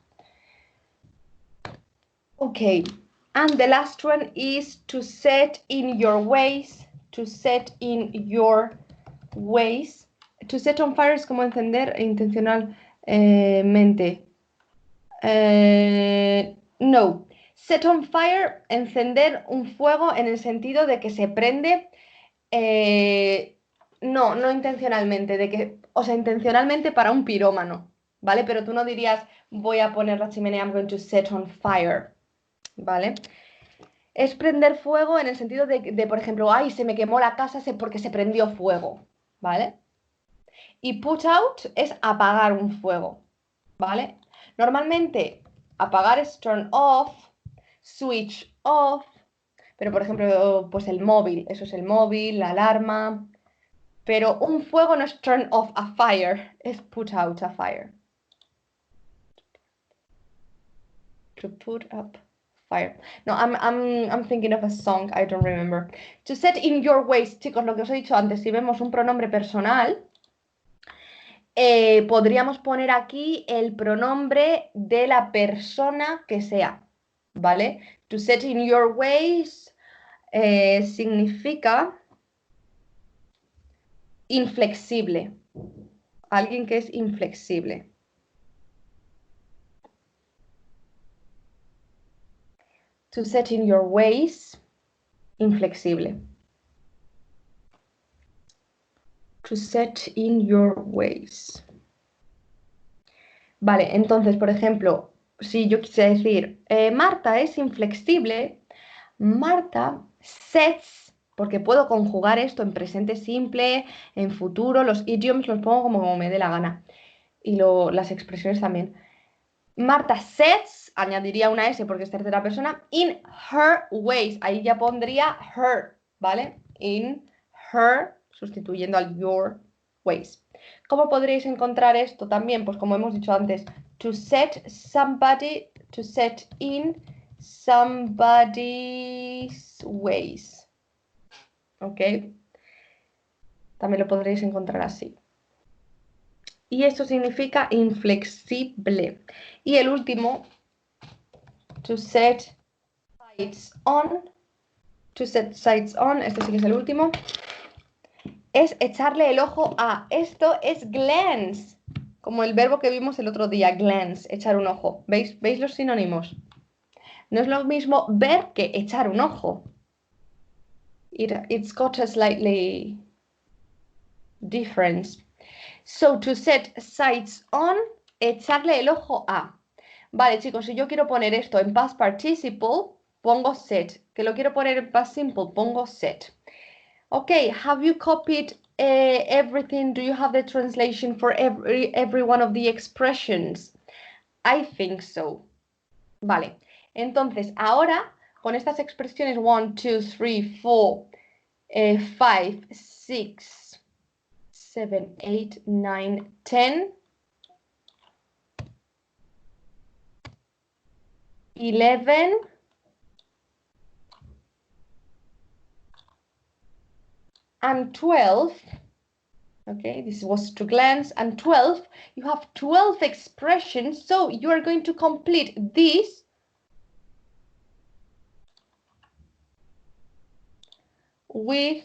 Okay, and the last one is to set in your ways. To set in your ways. To set on fire es como encender intencionalmente. No. Set on fire, encender un fuego en el sentido de que se prende, no intencionalmente, o sea, intencionalmente para un pirómano, ¿vale? Pero tú no dirías, voy a poner la chimenea, I'm going to set on fire, ¿vale? Es prender fuego en el sentido de, por ejemplo, ay, se me quemó la casa porque se prendió fuego, ¿vale? Y put out es apagar un fuego, ¿vale? Normalmente apagar es turn off, switch off, pero por ejemplo, pues el móvil, eso es el móvil, la alarma. Pero un fuego no es turn off a fire, es put out a fire. To put up fire. No, I'm thinking of a song, I don't remember. To set in your ways, chicos, lo que os he dicho antes, si vemos un pronombre personal, podríamos poner aquí el pronombre de la persona que sea, ¿vale? To set in your ways significa inflexible. Alguien que es inflexible. To set in your ways, inflexible. To set in your ways. Vale, entonces, por ejemplo, si yo quisiera decir, Marta es inflexible, Marta sets, porque puedo conjugar esto en presente simple, en futuro, los idioms los pongo como me dé la gana. Y las expresiones también. Marta sets, añadiría una S porque es tercera persona, in her ways. Ahí ya pondría her, ¿vale? In her, sustituyendo al your ways. ¿Cómo podréis encontrar esto también? Pues como hemos dicho antes, to set in somebody's ways. ¿Ok? También lo podréis encontrar así. Y esto significa inflexible. Y el último, to set sights on. To set sights on, este sí que es el último. Es echarle el ojo a. Esto es glance. Como el verbo que vimos el otro día, glance, echar un ojo. ¿Veis los sinónimos? No es lo mismo ver que echar un ojo. It's got a slightly difference. So, to set sights on, echarle el ojo a. Vale, chicos, si yo quiero poner esto en past participle, pongo set. Que lo quiero poner en past simple, pongo set. Okay, have you copied everything? Do you have the translation for every one of the expressions? I think so. Vale, entonces ahora con estas expresiones 1, 2, 3, 4, 5, 6, 7, 8, 9, 10, 11, and 12, okay, this was to glance, and 12, you have 12 expressions, so you are going to complete this with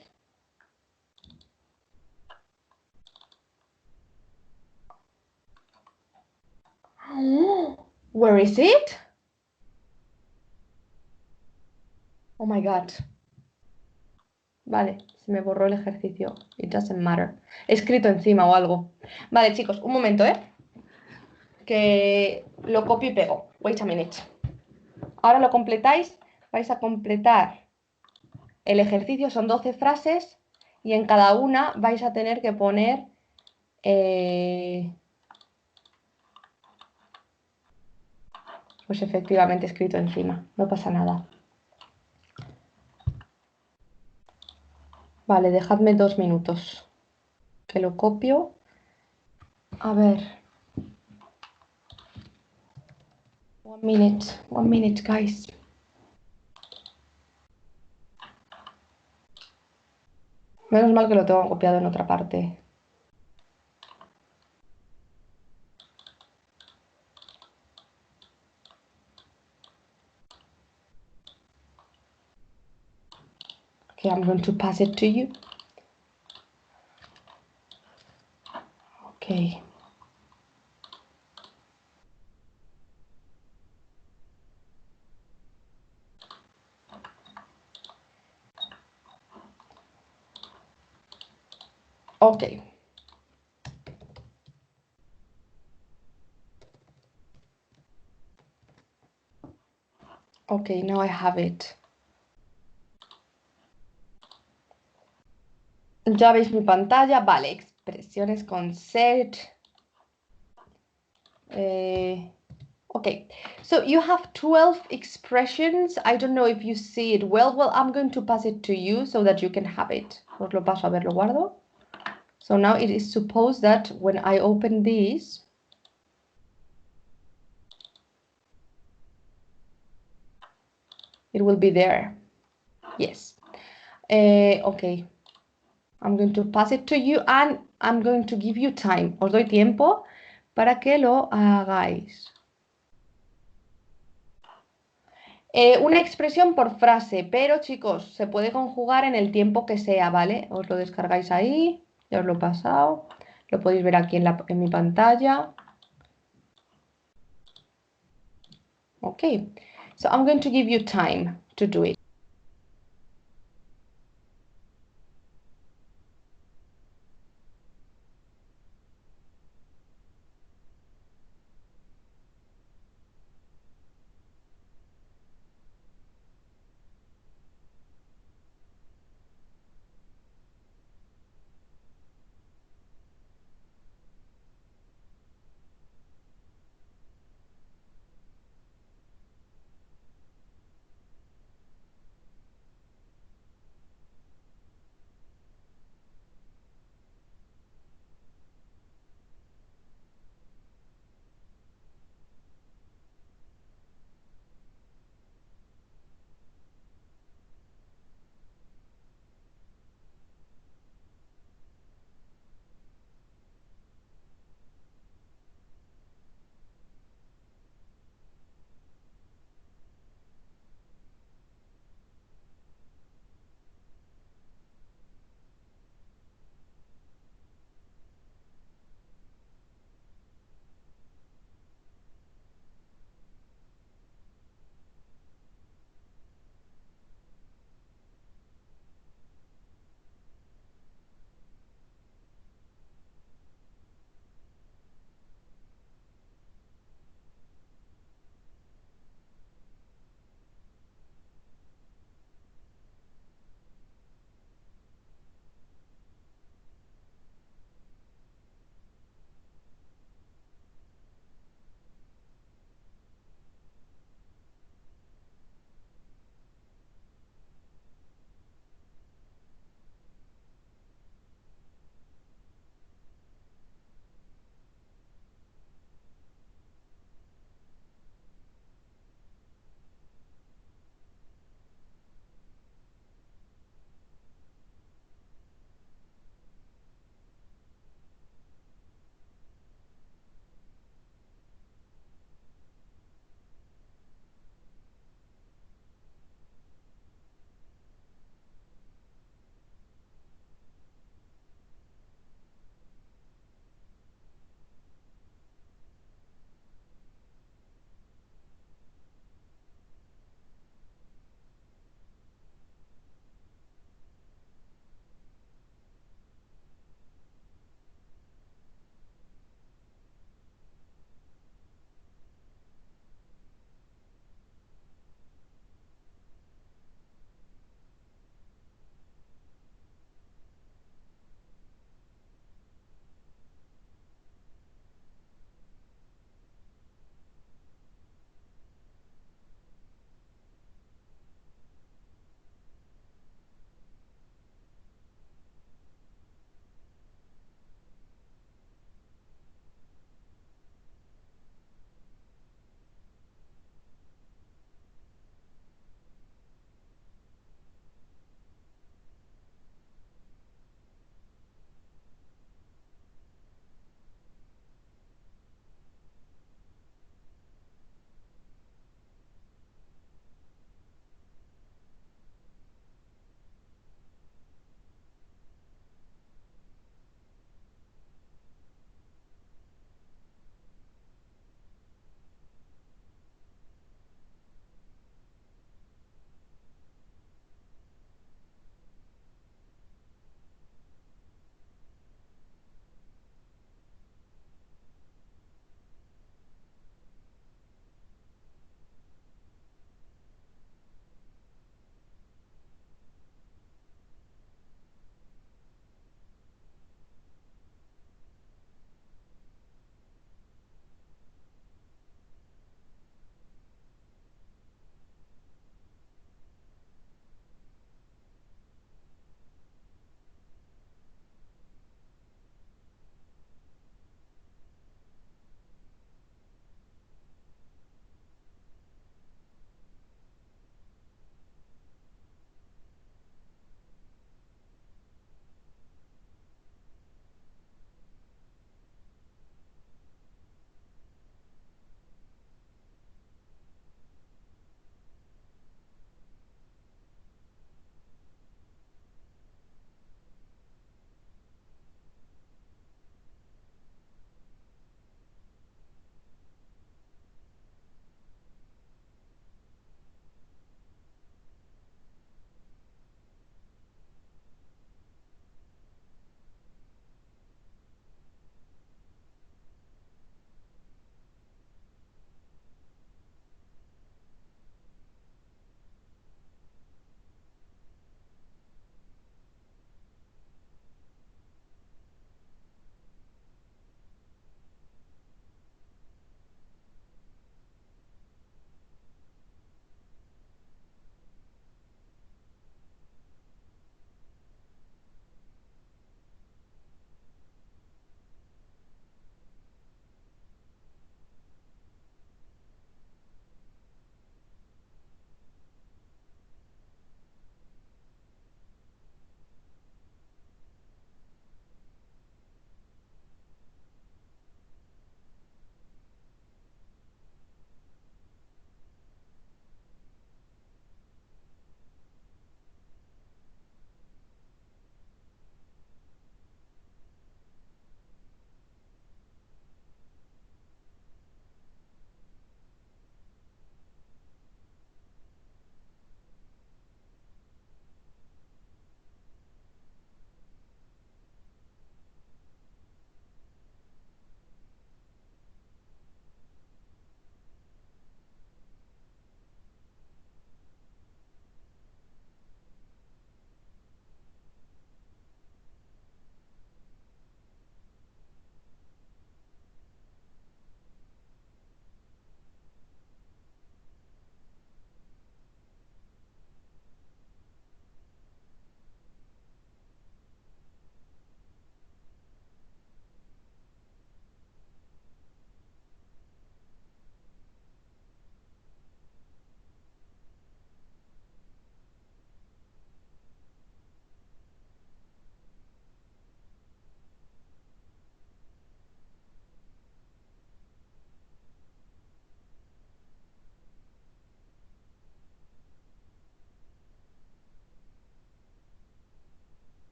where is it? Oh my God. Vale, se me borró el ejercicio. It doesn't matter. He escrito encima o algo. Vale, chicos, un momento, ¿eh? Que lo copio y pego. Wait a minute. Ahora lo completáis. Vais a completar el ejercicio. Son 12 frases y en cada una vais a tener que poner... pues efectivamente escrito encima. No pasa nada. Vale, dejadme 2 minutos. Que lo copio. A ver. 1 minute, guys. Menos mal que lo tengo copiado en otra parte. Okay, I'm going to pass it to you. Okay. Okay. Okay, now I have it. Ya veis mi pantalla. Vale, expresiones con set. Okay, so you have 12 expressions. I don't know if you see it well. Well, I'm going to pass it to you so that you can have it. Os lo paso, a ver, lo guardo. So now it is supposed that when I open this, it will be there. Yes. Okay. I'm going to pass it to you and I'm going to give you time. Os doy tiempo para que lo hagáis. Una expresión por frase, pero chicos, se puede conjugar en el tiempo que sea, ¿vale? Os lo descargáis ahí, ya os lo he pasado. Lo podéis ver aquí en mi pantalla. Okay, so I'm going to give you time to do it.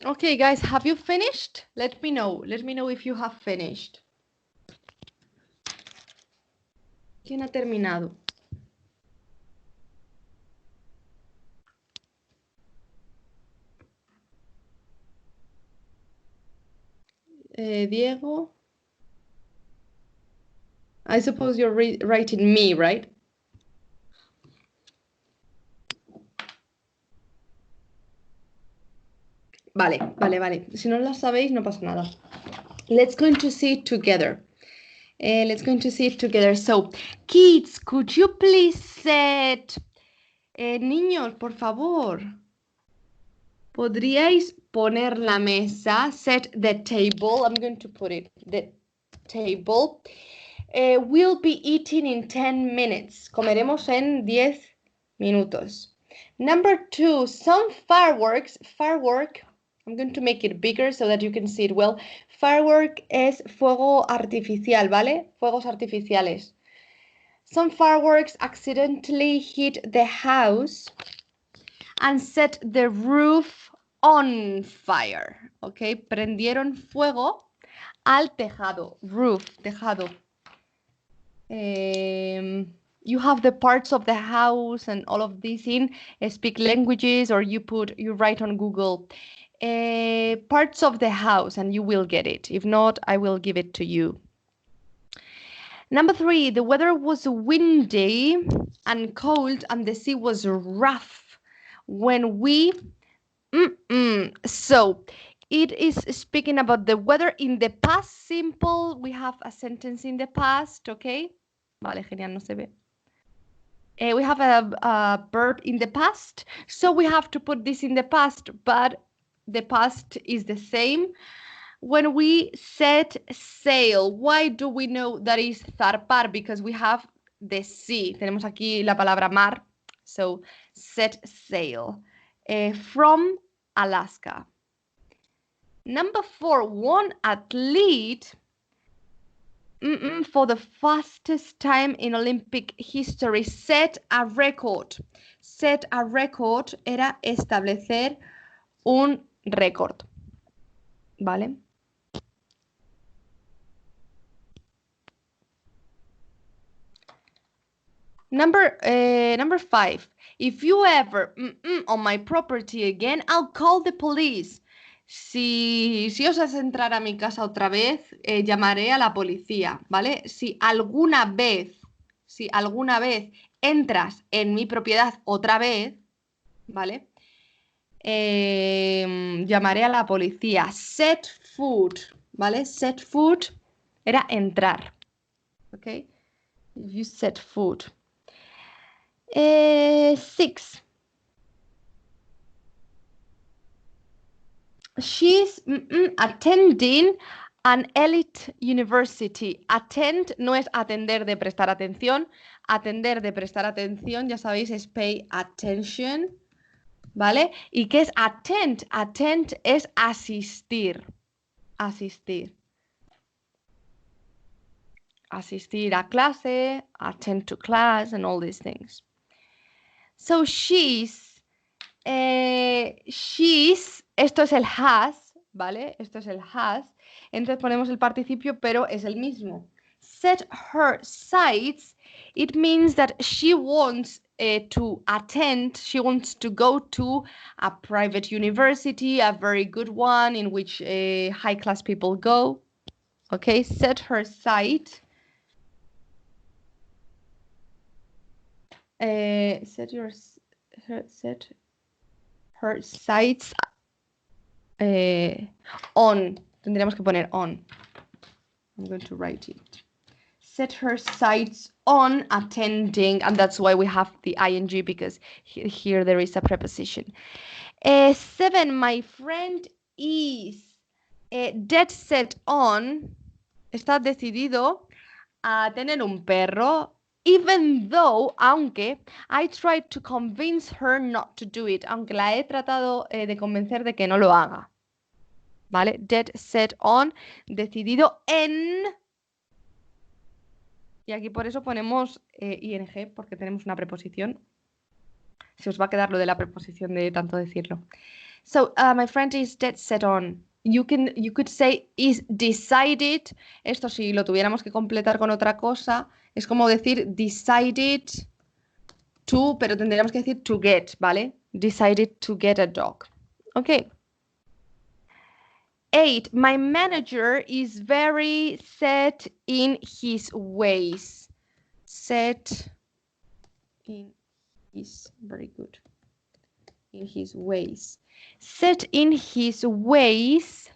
Okay, guys, have you finished? Let me know. Let me know if you have finished. ¿Quién ha terminado? Diego. I suppose you're writing me, right? Vale, vale, vale. Si no la sabéis, no pasa nada. Let's going to see it together. Let's going to see it together. So, kids, could you please set... niños, por favor. ¿Podríais poner la mesa? Set the table. I'm going to put it. The table. We'll be eating in 10 minutes. Comeremos en 10 minutos. Number 2, some fireworks. Firework. I'm going to make it bigger so that you can see it well. Firework es fuego artificial, ¿vale? Fuegos artificiales. Some fireworks accidentally hit the house and set the roof on fire. ¿Ok? Prendieron fuego al tejado. Roof, tejado. You have the parts of the house and all of these in speak languages, or you write on Google parts of the house and you will get it. If not, I will give it to you. Number 3, the weather was windy and cold and the sea was rough when we... So it is speaking about the weather in the past simple. We have a sentence in the past, okay? Vale, genial, no se ve. We have a verb in the past, so we have to put this in the past, but the past is the same. When we set sail, why do we know that is zarpar? Because we have the sea. Tenemos aquí la palabra mar, so set sail. From Alaska. Number 4, one athlete for the fastest time in Olympic history set a record. Set a record era establecer un récord. ¿Vale? Number 5. If you ever on my property again, I'll call the police. Si os hace entrar a mi casa otra vez, llamaré a la policía, ¿vale? Si alguna vez entras en mi propiedad otra vez, ¿vale? Llamaré a la policía. Set foot, ¿vale? Set foot era entrar, ¿ok? If you set foot. 6. She's attending an elite university. Attend no es atender de prestar atención. Atender de prestar atención, ya sabéis, es pay attention. ¿Vale? ¿Y qué es attend? Attend es asistir. Asistir. Asistir a clase, attend to class, and all these things. So she's, esto es el has, ¿vale? Esto es el has. Entonces ponemos el participio, pero es el mismo. Set her sights, it means that she wants to attend, she wants to go to a private university, a very good one in which high-class people go. Okay, set her sight. Set her sights on. Tendríamos que poner on. I'm going to write it. Set her sights on attending, and that's why we have the ing, because here there is a preposition. 7, my friend is dead set on, está decidido a tener un perro, even though, aunque, I tried to convince her not to do it, aunque la he tratado de convencer de que no lo haga. ¿Vale? Dead set on, decidido en... Y aquí por eso ponemos ing, porque tenemos una preposición. Se os va a quedar lo de la preposición de tanto decirlo. So, my friend is dead set on. You could say is decided. Esto si lo tuviéramos que completar con otra cosa, es como decir decided to, pero tendríamos que decir to get, ¿vale? Decided to get a dog. Okay. 8. My manager is very set in his ways. Set in his, very good. In his ways. Set in his ways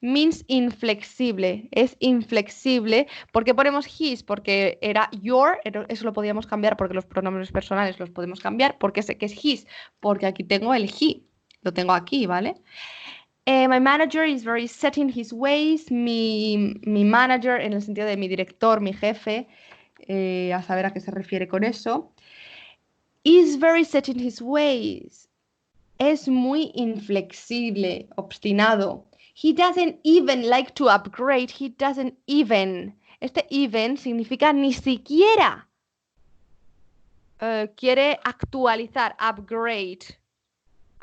means inflexible. Es inflexible. ¿Por qué ponemos his? Porque era your, eso lo podíamos cambiar porque los pronombres personales los podemos cambiar. ¿Por qué sé que es his? Porque aquí tengo el he. Lo tengo aquí, ¿vale? My manager is very set in his ways. Mi manager, en el sentido de mi director, mi jefe, a saber a qué se refiere con eso. Is very set in his ways. Es muy inflexible, obstinado. He doesn't even like to upgrade. He doesn't even. Este even significa ni siquiera. Quiere actualizar, upgrade.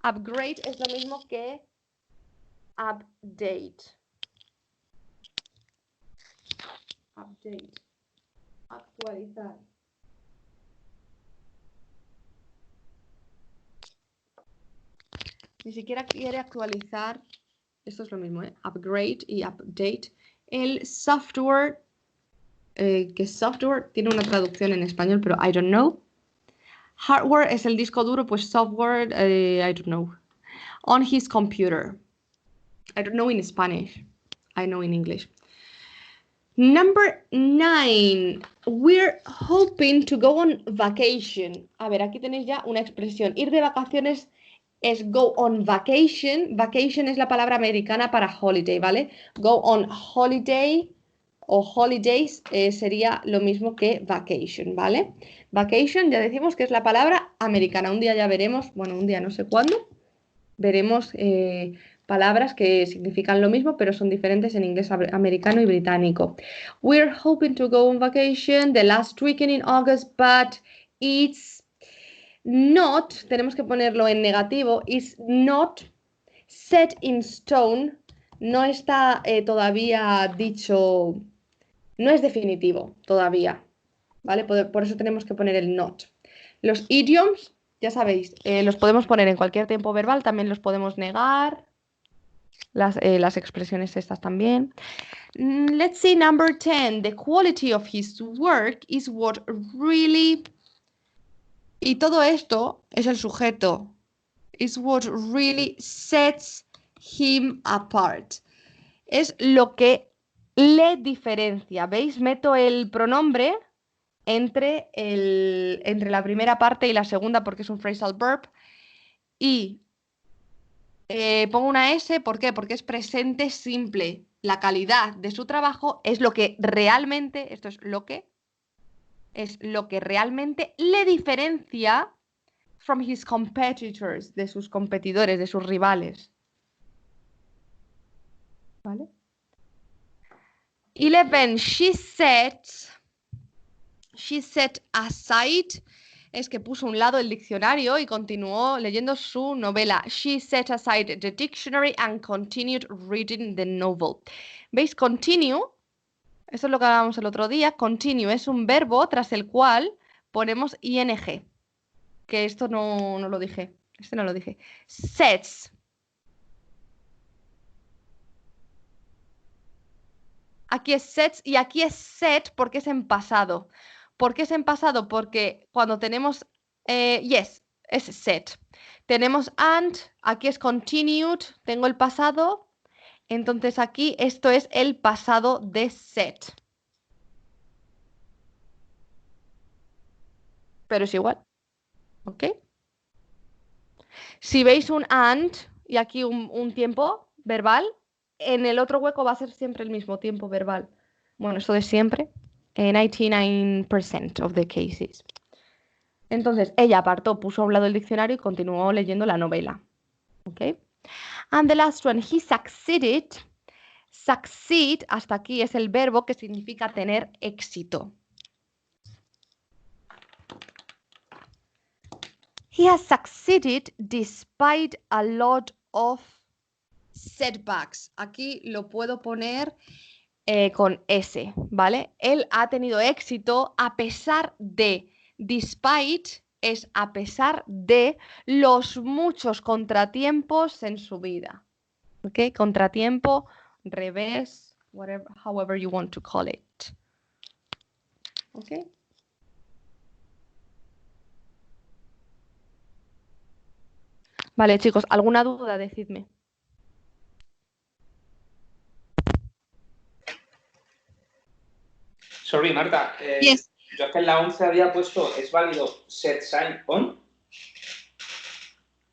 Upgrade es lo mismo que update. Update. Actualizar. Ni siquiera quiere actualizar. Esto es lo mismo, ¿eh? Upgrade y update. El software, que software tiene una traducción en español, pero I don't know. Hardware es el disco duro, pues software, I don't know. On his computer. I don't know in Spanish. I know in English. Number 9. We're hoping to go on vacation. A ver, aquí tenéis ya una expresión. Ir de vacaciones es go on vacation. Vacation es la palabra americana para holiday, ¿vale? Go on holiday o holidays sería lo mismo que vacation, ¿vale? Vacation ya decimos que es la palabra americana. Un día ya veremos, bueno, un día no sé cuándo, veremos palabras que significan lo mismo, pero son diferentes en inglés americano y británico. We're hoping to go on vacation the last weekend in August, but it's not, tenemos que ponerlo en negativo, is not set in stone, no está todavía dicho, no es definitivo todavía, ¿vale? Por eso tenemos que poner el not. Los idioms, ya sabéis, los podemos poner en cualquier tiempo verbal, también los podemos negar, las expresiones estas también. Let's see number 10. The quality of his work is what really... Y todo esto es el sujeto. Is what really sets him apart. Es lo que le diferencia. ¿Veis? Meto el pronombre entre la primera parte y la segunda porque es un phrasal verb. Y pongo una S, ¿por qué? Porque es presente simple. La calidad de su trabajo es lo que realmente, esto es lo que realmente le diferencia from his competitors, de sus competidores, de sus rivales. ¿Vale? 11, she set aside, es que puso a un lado el diccionario y continuó leyendo su novela. She set aside the dictionary and continued reading the novel. ¿Veis? Continue, eso es lo que hablábamos el otro día. Continue es un verbo tras el cual ponemos ing. Que esto no lo dije. Este no lo dije. Sets. Aquí es sets y aquí es set porque es en pasado. ¿Por qué es en pasado? Porque cuando tenemos yes, es set. Tenemos and, aquí es continued, tengo el pasado. Entonces aquí esto es el pasado de set. Pero es igual. ¿Ok? Si veis un and y aquí un tiempo verbal, en el otro hueco va a ser siempre el mismo tiempo verbal. Bueno, esto de siempre. 99% of the cases. Entonces, ella apartó, puso a un lado el diccionario y continuó leyendo la novela. ¿Ok? And the last one, he succeeded. Succeed, hasta aquí es el verbo que significa tener éxito. He has succeeded despite a lot of setbacks. Aquí lo puedo poner con S, ¿vale? Él ha tenido éxito a pesar de, despite es a pesar de los muchos contratiempos en su vida. ¿Ok? Contratiempo, revés, whatever, however you want to call it. ¿Ok? Vale, chicos, ¿alguna duda? Decidme. Sorry, Marta. Yes. Yo es que en la 11 había puesto, ¿es válido set sign on?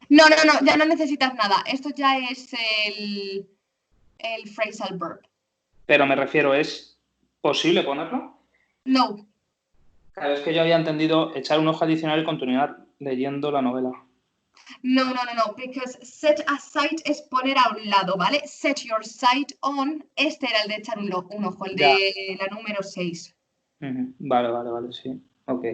No, ya no necesitas nada. Esto ya es el phrasal verb. Pero me refiero, ¿es posible ponerlo? No. Claro, es que yo había entendido echar un ojo adicional y continuar leyendo la novela. No, because set aside es poner a un lado, ¿vale? Set your sight on, este era el de echar un ojo, el de la número 6. Vale, sí. Ok.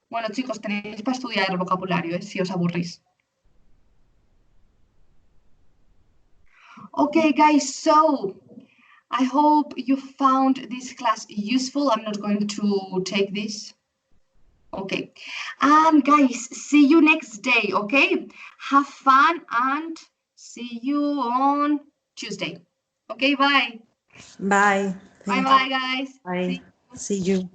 Bueno, chicos, tenéis para estudiar el vocabulario, si os aburrís. Okay, guys, so I hope you found this class useful. I'm not going to take this. Okay. And guys, see you next day, okay? Have fun and see you on Tuesday. Okay, bye. Bye. Thank Bye, guys. you. Bye. See you.